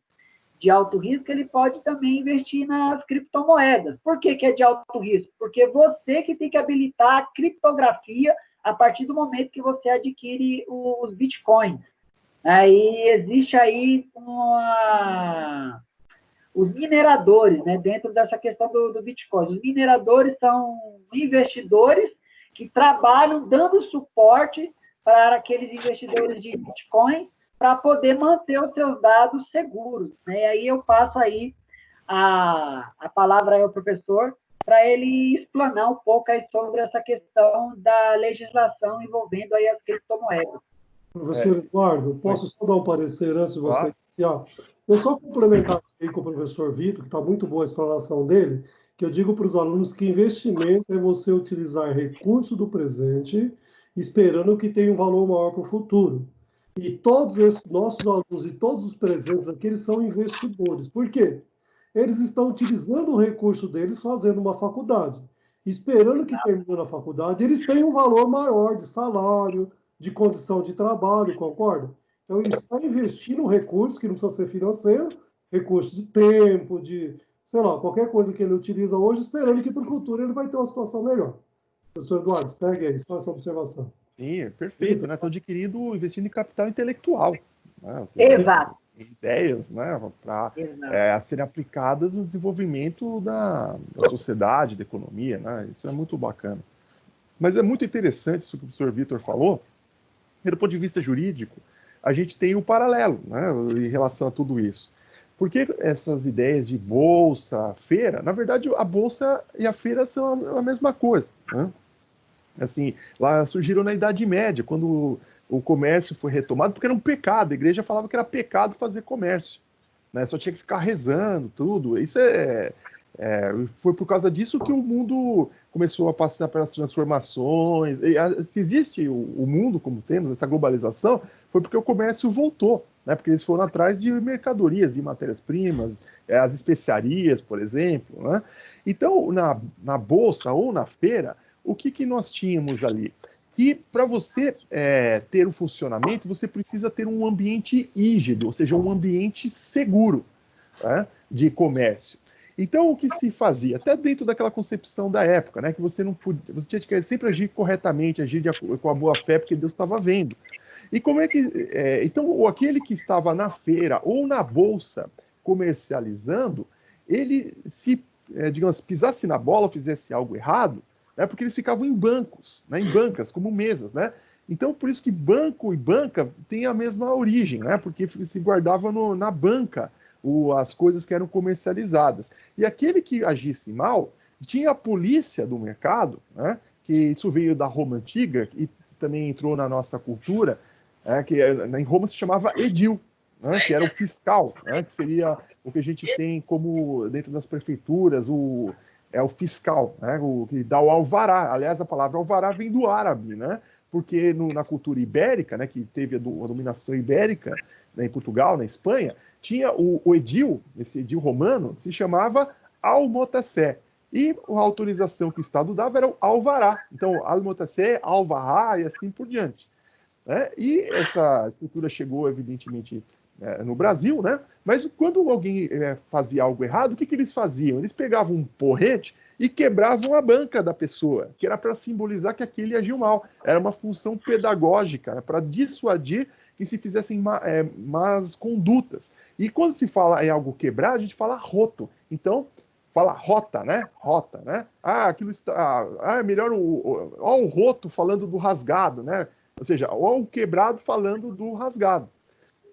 de alto risco, ele pode também investir nas criptomoedas. Por que é de alto risco? Porque você que tem que habilitar a criptografia a partir do momento que você adquire os Bitcoins. Aí existe aí os mineradores, né, dentro dessa questão do Bitcoin. Os mineradores são investidores que trabalham dando suporte para aqueles investidores de Bitcoin para poder manter os seus dados seguros, né? E aí eu passo aí a palavra ao professor para ele explanar um pouco aí sobre essa questão da legislação envolvendo aí as criptomoedas. Professor Eduardo, posso só dar um parecer antes de você iniciar? Eu só complementar aqui com o professor Vitor, que está muito boa a explanação dele, que eu digo para os alunos que investimento é você utilizar recurso do presente, esperando que tenha um valor maior para o futuro. E todos esses nossos alunos e todos os presentes aqui, eles são investidores. Por quê? Eles estão utilizando o recurso deles fazendo uma faculdade. Esperando que terminando a faculdade, eles tenham um valor maior de salário, de condição de trabalho, concorda? Então, ele está investindo um recurso que não precisa ser financeiro, recurso de tempo, de, sei lá, qualquer coisa que ele utiliza hoje, esperando que para o futuro ele vai ter uma situação melhor. Professor Eduardo, segue aí, só essa observação. Sim, perfeito, né? Estão adquirindo, investindo em capital intelectual, né? Seja, Exato. ideias, né? Para serem aplicadas no desenvolvimento da sociedade, da economia, né? Isso é muito bacana. Mas é muito interessante isso que o professor Vitor falou. E do ponto de vista jurídico, a gente tem um paralelo, né, em relação a tudo isso. Porque essas ideias de bolsa, feira, na verdade, a bolsa e a feira são a mesma coisa, né? Assim, lá surgiram na Idade Média, quando o comércio foi retomado, porque era um pecado, a igreja falava que era pecado fazer comércio, né? Só tinha que ficar rezando, tudo. Isso foi por causa disso que o mundo começou a passar pelas transformações. Se existe o mundo como temos, essa globalização, foi porque o comércio voltou, né? Porque eles foram atrás de mercadorias, de matérias-primas, as especiarias, por exemplo, né? Então, na bolsa ou na feira, o que nós tínhamos ali? Que para você ter um funcionamento, você precisa ter um ambiente rígido, ou seja, um ambiente seguro, né, de comércio. Então, o que se fazia, até dentro daquela concepção da época, né, que você não podia, você tinha que sempre agir corretamente, agir com a boa fé, porque Deus estava vendo. E como é que, então, aquele que estava na feira ou na bolsa comercializando, ele se, digamos, pisasse na bola, fizesse algo errado, né, porque eles ficavam em bancos, né, em bancas, como mesas, né? Então, por isso que banco e banca têm a mesma origem, né? Porque se guardava na banca as coisas que eram comercializadas. E aquele que agisse mal, tinha a polícia do mercado, né? Que isso veio da Roma Antiga e também entrou na nossa cultura, que em Roma se chamava edil, né? Que era o fiscal, né? Que seria o que a gente tem como, dentro das prefeituras, o fiscal, né? O que dá o alvará. Aliás, a palavra alvará vem do árabe, né? Porque na cultura ibérica, né, que teve a dominação ibérica, né, em Portugal, na Espanha, tinha o edil, esse edil romano, se chamava almotacé. E a autorização que o Estado dava era o alvará. Então, almotacé, alvará e assim por diante, né? E essa estrutura chegou, evidentemente, no Brasil, né? Mas quando alguém fazia algo errado, o que eles faziam? Eles pegavam um porrete e quebravam a banca da pessoa, que era para simbolizar que aquele agiu mal. Era uma função pedagógica, para dissuadir que se fizessem más condutas. E quando se fala em algo quebrar, a gente fala roto. Então, fala rota, né? Rota, né? Aquilo está... é melhor o roto falando do rasgado, né? Ou seja, ou o quebrado falando do rasgado.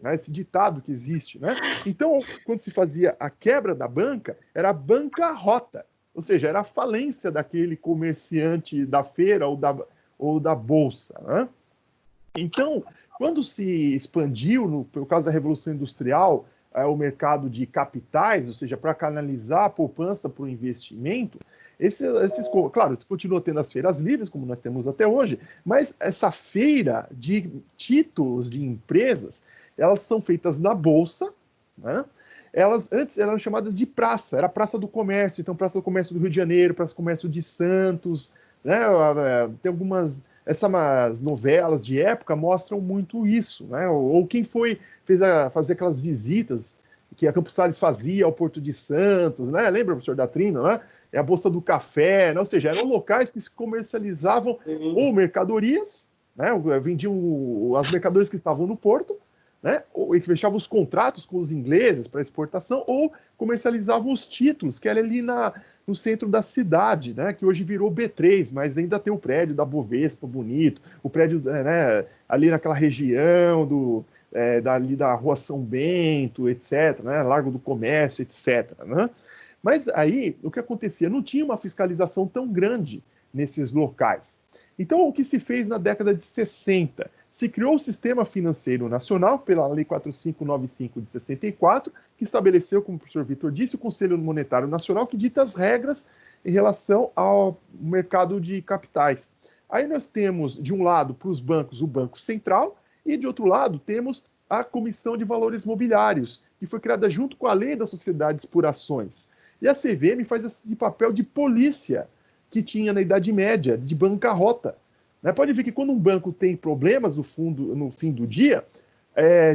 Né, esse ditado que existe, né? Então, quando se fazia a quebra da banca, era bancarrota, ou seja, era a falência daquele comerciante da feira ou da bolsa, né? Então, quando se expandiu, por causa da Revolução Industrial, o mercado de capitais, ou seja, para canalizar a poupança para o investimento, claro, continua tendo as feiras livres, como nós temos até hoje, mas essa feira de títulos de empresas, elas são feitas na Bolsa, né? Elas antes eram chamadas de praça, era a Praça do Comércio, então Praça do Comércio do Rio de Janeiro, Praça do Comércio de Santos, né? Tem essas novelas de época mostram muito isso, né? Ou quem fazer aquelas visitas que a Campos Salles fazia ao Porto de Santos, né? Lembra, professor da Trina, né? É a Bolsa do Café, né? Ou seja, eram locais que se comercializavam ou mercadorias, né? Vendiam as mercadorias que estavam no porto, né? Ou que fechava os contratos com os ingleses para exportação, ou comercializava os títulos, que era ali no centro da cidade, né? Que hoje virou B3, mas ainda tem o prédio da Bovespa, bonito, o prédio, né, ali naquela região ali da Rua São Bento, etc., né? Largo do Comércio, etc., né? Mas aí, o que acontecia? Não tinha uma fiscalização tão grande nesses locais. Então, o que se fez na década de 60? Se criou o Sistema Financeiro Nacional, pela Lei 4595 de 64, que estabeleceu, como o professor Vitor disse, o Conselho Monetário Nacional, que dita as regras em relação ao mercado de capitais. Aí nós temos, de um lado, para os bancos, o Banco Central, e de outro lado, temos a Comissão de Valores Mobiliários, que foi criada junto com a Lei das Sociedades por Ações. E a CVM faz esse papel de polícia que tinha na Idade Média, de bancarrota. Né? Pode ver que quando um banco tem problemas no fim do dia,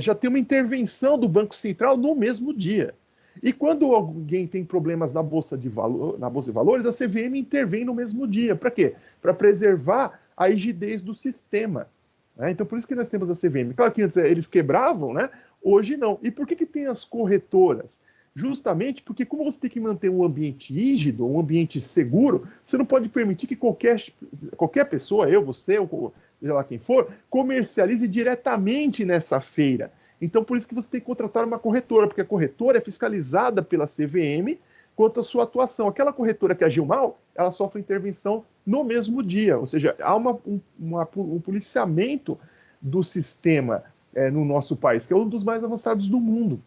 já tem uma intervenção do Banco Central no mesmo dia. E quando alguém tem problemas na Bolsa de Valores, a CVM intervém no mesmo dia. Para quê? Para preservar a rigidez do sistema. Né? Então, por isso que nós temos a CVM. Claro que antes eles quebravam, né? Hoje não. E por que tem as corretoras? Justamente porque, como você tem que manter um ambiente rígido, um ambiente seguro, você não pode permitir que qualquer pessoa, eu, você, ou seja lá quem for, comercialize diretamente nessa feira. Então, por isso que você tem que contratar uma corretora, porque a corretora é fiscalizada pela CVM quanto à sua atuação. Aquela corretora que agiu mal, ela sofre intervenção no mesmo dia, ou seja, há um policiamento do sistema no nosso país, que é um dos mais avançados do mundo.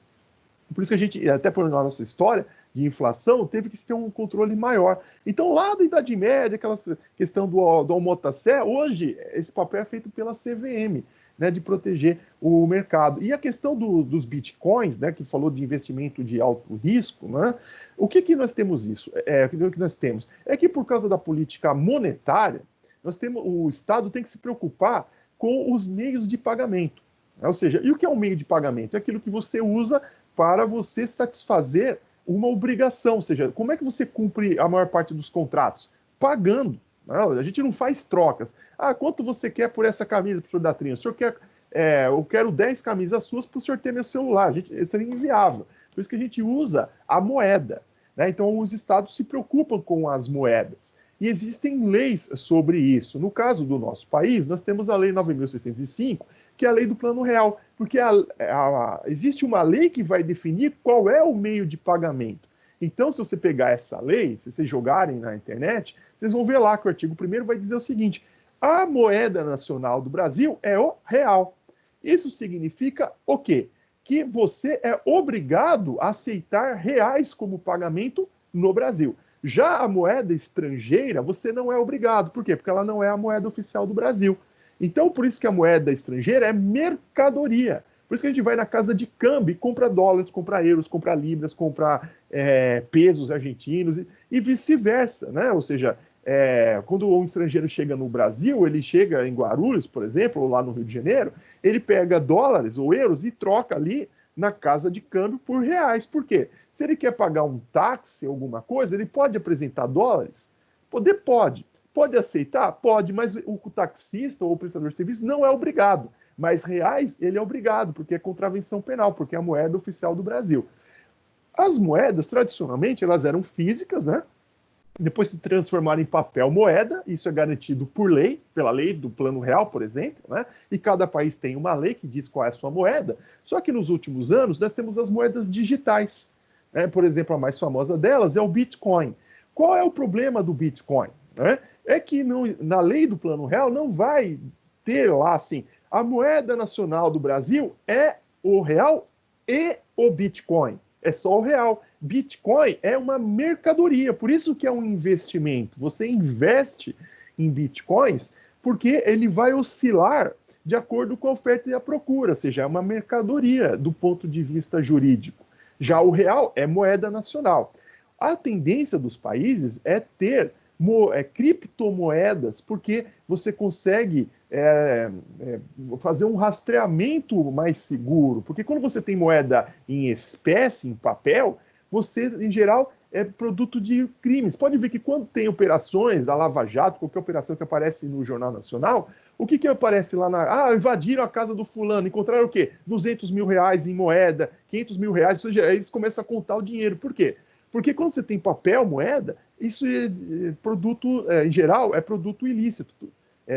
Por isso que a gente, até por nossa história de inflação, teve que ter um controle maior. Então, lá da Idade Média, aquela questão do almotacé, hoje esse papel é feito pela CVM, né, de proteger o mercado. E a questão dos bitcoins, né, que falou de investimento de alto risco, né, o que nós temos isso? O que nós temos é que por causa da política monetária, o Estado tem que se preocupar com os meios de pagamento. Né? Ou seja, e o que é um meio de pagamento? É aquilo que você usa para você satisfazer uma obrigação. Ou seja, como é que você cumpre a maior parte dos contratos? Pagando. Não, a gente não faz trocas. Ah, quanto você quer por essa camisa, professor Datrino? O senhor quer, eu quero 10 camisas suas para o senhor ter meu celular. Isso é inviável. Por isso que a gente usa a moeda. Né? Então, os estados se preocupam com as moedas. E existem leis sobre isso. No caso do nosso país, nós temos a Lei 9.605, que é a lei do Plano Real, porque existe uma lei que vai definir qual é o meio de pagamento. Então, se você pegar essa lei, se vocês jogarem na internet, vocês vão ver lá que o artigo 1º vai dizer o seguinte: a moeda nacional do Brasil é o real. Isso significa o quê? Que você é obrigado a aceitar reais como pagamento no Brasil. Já a moeda estrangeira, você não é obrigado. Por quê? Porque ela não é a moeda oficial do Brasil. Então, por isso que a moeda estrangeira é mercadoria. Por isso que a gente vai na casa de câmbio e compra dólares, compra euros, compra libras, compra pesos argentinos e vice-versa, né? Ou seja, quando um estrangeiro chega no Brasil, ele chega em Guarulhos, por exemplo, ou lá no Rio de Janeiro, ele pega dólares ou euros e troca ali na casa de câmbio por reais. Por quê? Se ele quer pagar um táxi, alguma coisa, ele pode apresentar dólares? Pode. Pode aceitar? Pode, mas o taxista ou o prestador de serviço não é obrigado. Mas reais, ele é obrigado, porque é contravenção penal, porque é a moeda oficial do Brasil. As moedas, tradicionalmente, elas eram físicas, né? Depois se transformaram em papel moeda, isso é garantido por lei, pela lei do Plano Real, por exemplo, né? E cada país tem uma lei que diz qual é a sua moeda. Só que nos últimos anos nós temos as moedas digitais. Né? Por exemplo, a mais famosa delas é o Bitcoin. Qual é o problema do Bitcoin? Né? É que na lei do Plano Real não vai ter lá assim, a moeda nacional do Brasil é o real e o Bitcoin. É só o real. Bitcoin é uma mercadoria, por isso que é um investimento. Você investe em Bitcoins porque ele vai oscilar de acordo com a oferta e a procura, ou seja, é uma mercadoria do ponto de vista jurídico. Já o real é moeda nacional. A tendência dos países é ter criptomoedas, porque você consegue fazer um rastreamento mais seguro. Porque quando você tem moeda em espécie, em papel, você, em geral, é produto de crimes. Pode ver que quando tem operações da Lava Jato, qualquer operação que aparece no Jornal Nacional, o que aparece lá invadiram a casa do fulano, encontraram o quê? 200 mil reais em moeda, 500 mil reais, ou seja, eles começam a contar o dinheiro. Por quê? Porque quando você tem papel, moeda, isso é produto, em geral, é produto ilícito,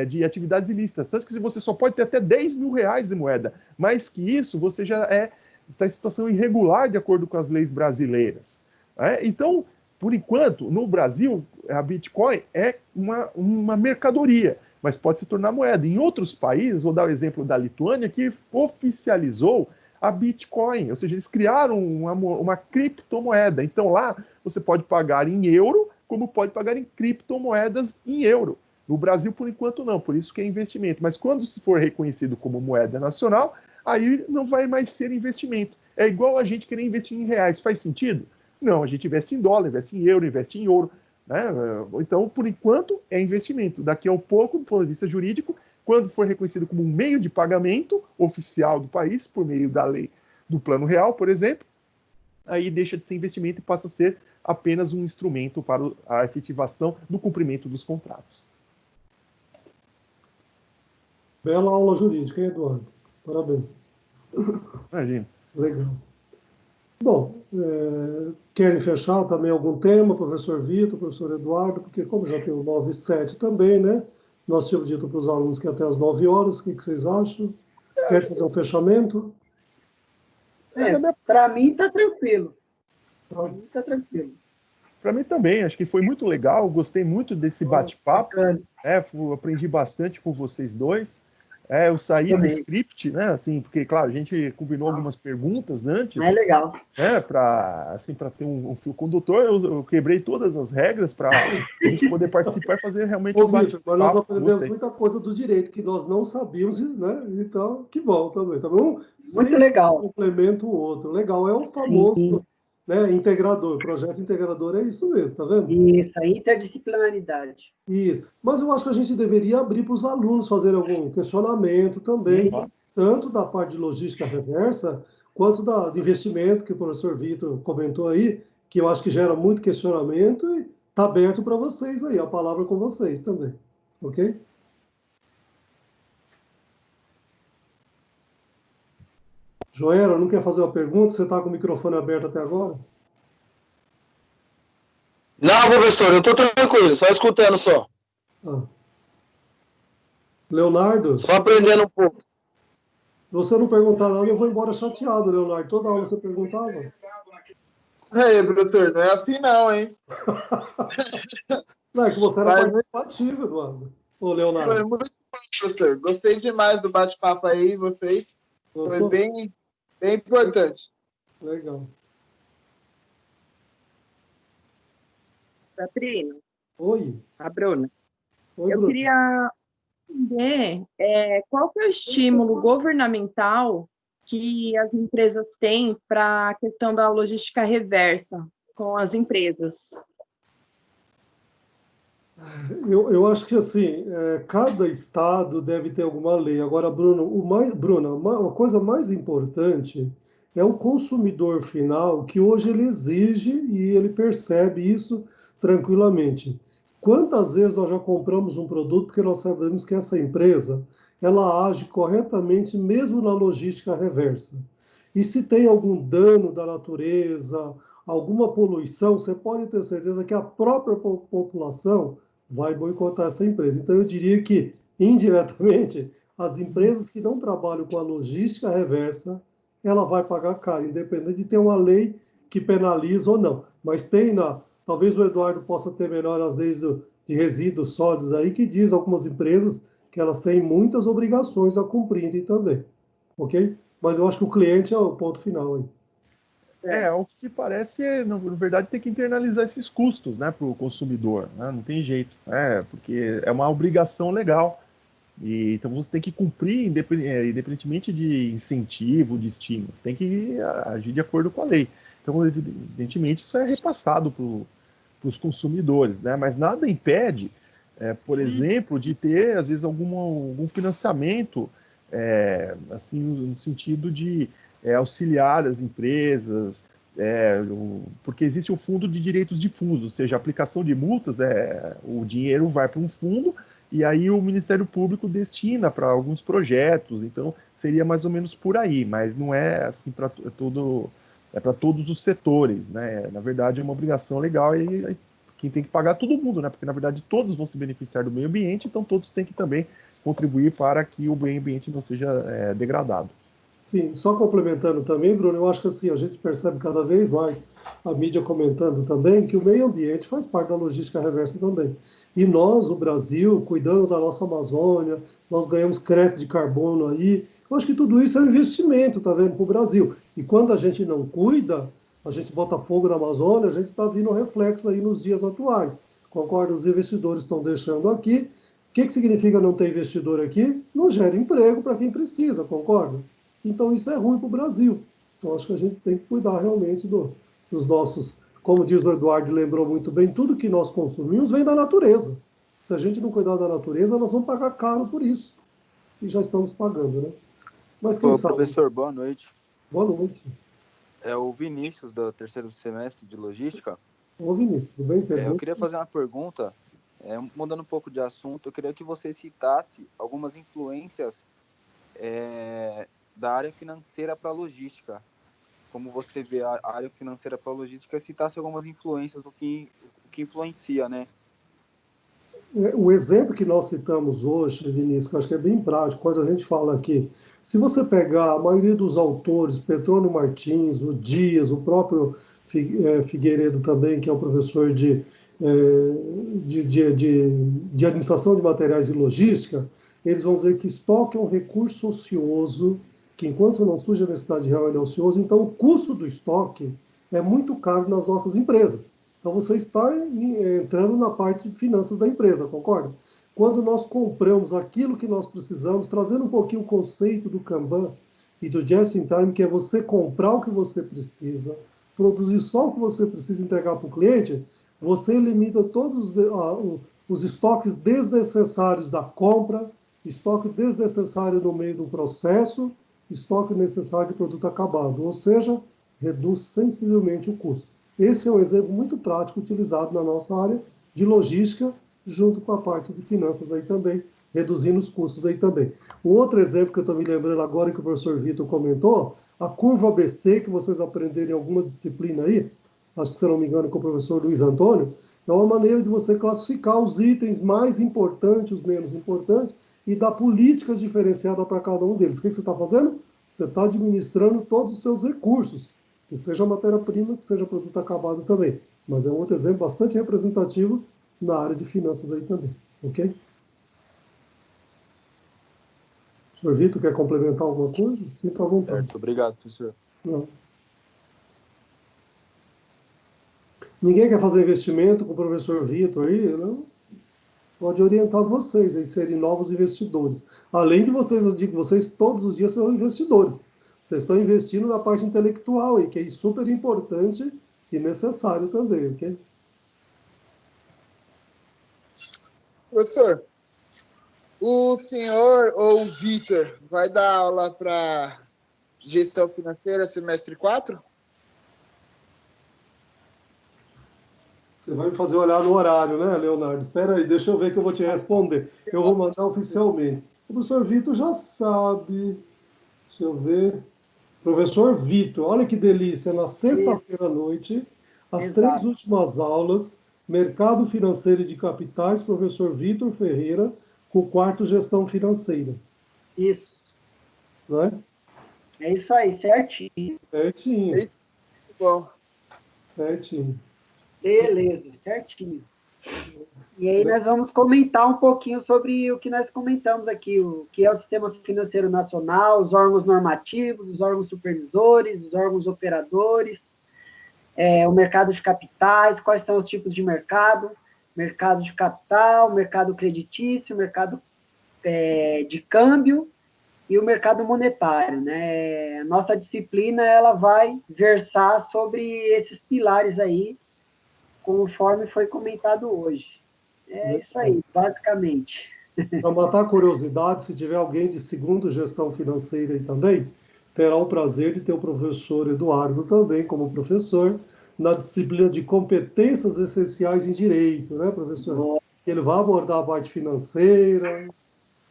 de atividades ilícitas. Tanto que você só pode ter até 10 mil reais em moeda. Mais que isso, você já está em situação irregular de acordo com as leis brasileiras. Então, por enquanto, no Brasil, a Bitcoin é uma mercadoria, mas pode se tornar moeda. Em outros países, vou dar o exemplo da Lituânia, que oficializou a Bitcoin, ou seja, eles criaram uma criptomoeda. Então lá você pode pagar em euro, como pode pagar em criptomoedas em euro. No Brasil, por enquanto, não, por isso que é investimento. Mas quando se for reconhecido como moeda nacional, aí não vai mais ser investimento. É igual a gente querer investir em reais. Faz sentido? Não, a gente investe em dólar, investe em euro, investe em ouro. Né? Então, por enquanto, é investimento. Daqui a um pouco, do ponto de vista jurídico, quando for reconhecido como um meio de pagamento oficial do país, por meio da lei do Plano Real, por exemplo, aí deixa de ser investimento e passa a ser apenas um instrumento para a efetivação do cumprimento dos contratos. Bela aula jurídica, hein, Eduardo? Parabéns. Imagina. Legal. Bom, querem fechar também algum tema, professor Vitor, professor Eduardo, porque como já tem o 9 e 7 também, né? Nós tínhamos dito para os alunos que até às 9 horas, o que vocês acham? Quer fazer um fechamento? Para mim está tranquilo. Tá. Está tranquilo. Para mim também, acho que foi muito legal, gostei muito desse bate-papo, aprendi bastante com vocês dois. Eu saí do script, né? Assim, porque, claro, a gente combinou algumas perguntas antes. É legal. Para ter um fio condutor, eu quebrei todas as regras para a gente poder participar e fazer realmente um bate-papo. Mas nós aprendemos gostei. muita coisa do direito que nós não sabíamos, né? Então, que bom também. Tá bom? Muito legal. Um complementa o outro. Legal, é o famoso integrador. Projeto integrador é isso mesmo, tá vendo? Isso, a interdisciplinaridade. Isso. Mas eu acho que a gente deveria abrir para os alunos fazerem algum questionamento também, tanto da parte de logística reversa, quanto de investimento, que o professor Vitor comentou aí, que eu acho que gera muito questionamento e está aberto para vocês aí, a palavra com vocês também. Ok? Joela, não quer fazer uma pergunta? Você está com o microfone aberto até agora? Não, professor, eu estou tranquilo, só escutando só. Leonardo? Só aprendendo um pouco. Se você não perguntar nada, eu vou embora chateado, Leonardo. Toda aula você perguntava. Professor, não é assim não, hein? Não, é que você era participativo, Eduardo. Ô, Leonardo. Foi muito bom, professor. Gostei demais do bate-papo aí, vocês. Foi bem importante. Legal. Catrina. Oi. A Bruna. Oi, eu Bruna. queria entender qual que é o estímulo governamental que as empresas têm para a questão da logística reversa com as empresas. Eu acho que assim, cada estado deve ter alguma lei. Agora, Bruna, a coisa mais importante é o consumidor final, que hoje ele exige e ele percebe isso tranquilamente. Quantas vezes nós já compramos um produto porque nós sabemos que essa empresa ela age corretamente mesmo na logística reversa. E se tem algum dano da natureza, alguma poluição, você pode ter certeza que a própria população vai boicotar essa empresa. Então, eu diria que, indiretamente, as empresas que não trabalham com a logística reversa, ela vai pagar caro, independente de ter uma lei que penaliza ou não. Mas talvez o Eduardo possa ter melhor as leis de resíduos sólidos aí, que diz algumas empresas que elas têm muitas obrigações a cumprirem também, ok? Mas eu acho que o cliente é o ponto final aí. O que parece, na verdade, tem que internalizar esses custos, né, para o consumidor, né? Não tem jeito, porque é uma obrigação legal. Então você tem que cumprir, independentemente de incentivo, de estímulo, tem que agir de acordo com a lei. Então, evidentemente, isso é repassado para os consumidores, né? Mas nada impede, por exemplo, de ter, às vezes, algum financiamento, assim, no sentido de auxiliar as empresas porque existe um fundo de direitos difusos, ou seja, a aplicação de multas, o dinheiro vai para um fundo e aí o Ministério Público destina para alguns projetos, então seria mais ou menos por aí, mas não é assim para todos os setores, né? Na verdade é uma obrigação legal e quem tem que pagar é todo mundo, né? Porque na verdade todos vão se beneficiar do meio ambiente, então todos têm que também contribuir para que o meio ambiente não seja degradado. Sim, só complementando também, Bruno, eu acho que assim, a gente percebe cada vez mais, a mídia comentando também, que o meio ambiente faz parte da logística reversa também. E nós, no Brasil, cuidando da nossa Amazônia, nós ganhamos crédito de carbono aí, eu acho que tudo isso é um investimento, tá vendo, para o Brasil. E quando a gente não cuida, a gente bota fogo na Amazônia, a gente está vendo reflexo aí nos dias atuais. Concordo? Os investidores estão deixando aqui. O que significa não ter investidor aqui? Não gera emprego para quem precisa, concorda? Então, isso é ruim para o Brasil. Então, acho que a gente tem que cuidar realmente dos nossos, como diz o Eduardo, lembrou muito bem, tudo que nós consumimos vem da natureza. Se a gente não cuidar da natureza, nós vamos pagar caro por isso. E já estamos pagando, né? Mas quem sabe? Professor, boa noite. Boa noite. É o Vinícius, do terceiro semestre de Logística. Ô, Vinícius, tudo bem? Eu queria fazer uma pergunta, mudando um pouco de assunto, eu queria que você citasse algumas influências da área financeira para a logística. Como você vê a área financeira para a logística, citasse algumas influências do que influencia, né? O exemplo que nós citamos hoje, Vinícius, que eu acho que é bem prático, quando a gente fala aqui, se você pegar a maioria dos autores, Petrônio Martins, o Dias, o próprio Figueiredo também, que é o professor de administração de materiais e logística, eles vão dizer que estoque é um recurso ocioso, que enquanto não surge a necessidade real, ele é ocioso, então o custo do estoque é muito caro nas nossas empresas. Então você está entrando na parte de finanças da empresa, concorda? Quando nós compramos aquilo que nós precisamos, trazendo um pouquinho o conceito do Kanban e do Just in Time, que é você comprar o que você precisa, produzir só o que você precisa entregar para o cliente, você limita todos os estoques desnecessários da compra, estoque desnecessário no meio do processo, estoque necessário de produto acabado, ou seja, reduz sensivelmente o custo. Esse é um exemplo muito prático utilizado na nossa área de logística, junto com a parte de finanças aí também, reduzindo os custos aí também. Um outro exemplo que eu estou me lembrando agora, que o professor Vitor comentou, a curva ABC, que vocês aprenderam em alguma disciplina aí, acho que, se não me engano, com o professor Luiz Antônio, é uma maneira de você classificar os itens mais importantes, os menos importantes, e dar políticas diferenciadas para cada um deles. O que você está fazendo? Você está administrando todos os seus recursos, que seja matéria-prima, que seja produto acabado também. Mas é um outro exemplo bastante representativo na área de finanças aí também, ok? O senhor Vitor quer complementar alguma coisa? Sinta à vontade. Certo, obrigado, professor. Não. Ninguém quer fazer investimento com o professor Vitor aí, não? Pode orientar vocês a serem novos investidores. Além de vocês, eu digo, vocês todos os dias são investidores. Vocês estão investindo na parte intelectual aí, que é super importante e necessário também, ok? Professor, o senhor ou o Vitor vai dar aula para gestão financeira semestre 4? Você vai me fazer olhar no horário, né, Leonardo? Espera aí, deixa eu ver que eu vou te responder. Eu vou mandar oficialmente. O professor Vitor já sabe. Deixa eu ver. Professor Vitor, olha que delícia. Na sexta-feira à noite, as 3 últimas aulas, Mercado Financeiro e de Capitais, professor Vitor Ferreira, com o quarto Gestão Financeira. Isso. Não é? É isso aí, certinho. Certinho. Muito bom. Certinho. Beleza, certinho. E aí nós vamos comentar um pouquinho sobre o que nós comentamos aqui, o que é o Sistema Financeiro Nacional, os órgãos normativos, os órgãos supervisores, os órgãos operadores, o mercado de capitais, quais são os tipos de mercado de capital, mercado creditício, mercado de câmbio e o mercado monetário, né? A nossa disciplina, ela vai versar sobre esses pilares aí, conforme foi comentado hoje. É isso aí, basicamente. Para matar a curiosidade, se tiver alguém de segundo gestão financeira aí também, terá o prazer de ter o professor Eduardo também como professor na disciplina de competências essenciais em direito, né, professor? Ele vai abordar a parte financeira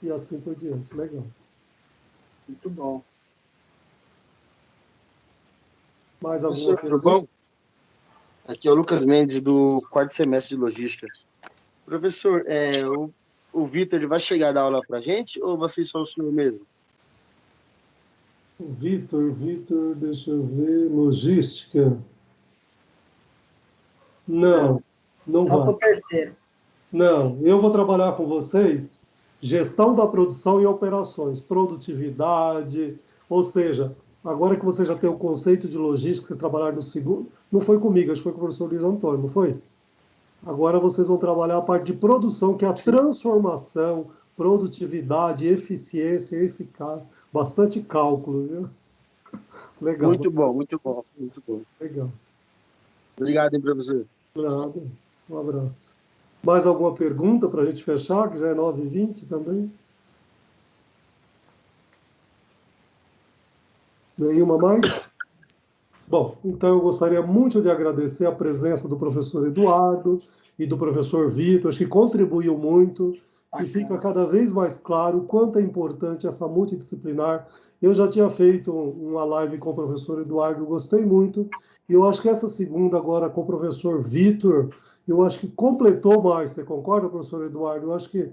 e assim por diante. Legal. Muito bom. Mais alguma Professor, tudo bom? Aqui é o Lucas Mendes, do quarto semestre de Logística. Professor, o Vitor, ele vai chegar a dar aula para a gente ou vai ser só o senhor mesmo? Vitor, deixa eu ver, logística. Não Só para vai. o terceiro. Não, eu vou trabalhar com vocês gestão da produção e operações, produtividade, ou seja, agora que você já tem o conceito de logística, vocês trabalharam no segundo, não foi comigo, acho que foi com o professor Luiz Antônio, não foi? Agora vocês vão trabalhar a parte de produção, que é a transformação, produtividade, eficiência, eficácia, bastante cálculo, viu? Legal. Muito bom, muito bom, muito bom. Legal. Obrigado, hein, professor. Nada. Um abraço. Mais alguma pergunta para a gente fechar, que já é 9h20 também? Nenhuma mais? Bom, então eu gostaria muito de agradecer a presença do professor Eduardo e do professor Vitor, acho que contribuiu muito e fica cada vez mais claro o quanto é importante essa multidisciplinar. Eu já tinha feito uma live com o professor Eduardo, gostei muito, e eu acho que essa segunda agora com o professor Vitor, eu acho que completou mais. Você concorda, professor Eduardo? Eu acho que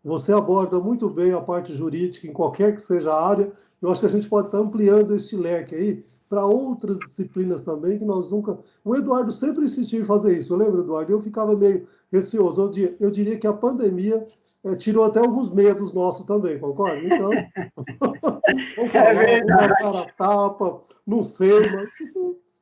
você aborda muito bem a parte jurídica em qualquer que seja a área. Eu acho que a gente pode estar ampliando este leque aí para outras disciplinas também, que nós nunca... O Eduardo sempre insistiu em fazer isso, eu lembro, Eduardo? Eu ficava meio receoso. Eu diria que a pandemia tirou até alguns medos nossos também, concorda? Então, vamos falar, vamos dar a cara a tapa, não sei, mas se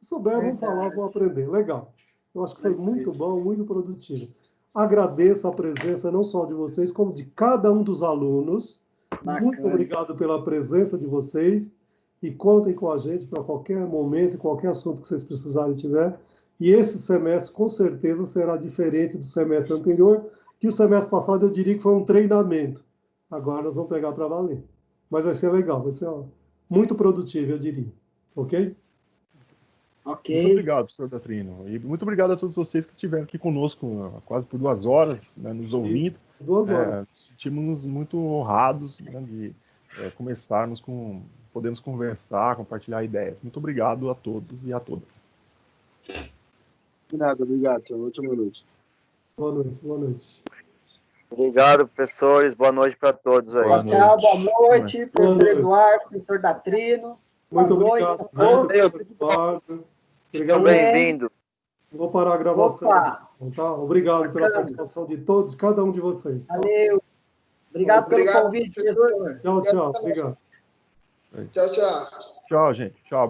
souber, vamos falar, vamos aprender. Legal. Eu acho que foi muito bom, muito produtivo. Agradeço a presença não só de vocês, como de cada um dos alunos. Muito obrigado pela presença de vocês e contem com a gente para qualquer momento, qualquer assunto que vocês precisarem tiver. E esse semestre, com certeza, será diferente do semestre anterior, que o semestre passado eu diria que foi um treinamento. Agora nós vamos pegar para valer. Mas vai ser legal, vai ser muito produtivo, eu diria. Ok? Ok. Muito obrigado, professor Datrino. E muito obrigado a todos vocês que estiveram aqui conosco quase por 2 horas, né, nos ouvindo. 2 horas. Sentimos muito honrados, né, de podemos conversar, compartilhar ideias. Muito obrigado a todos e a todas. De nada, obrigado. Uma ótima noite. Boa noite, boa noite. Obrigado, professores. Boa noite para todos aí. Tchau, boa noite, professor Eduardo, professor Datrino. Muito obrigado, professor Eduardo. Obrigado. Bem-vindo. Vou parar a gravação. Tá? Obrigado pela participação de todos, de cada um de vocês. Valeu. Obrigado pelo convite, professor. Tchau, tchau. Obrigado. Tchau, tchau. Tchau, gente. Tchau.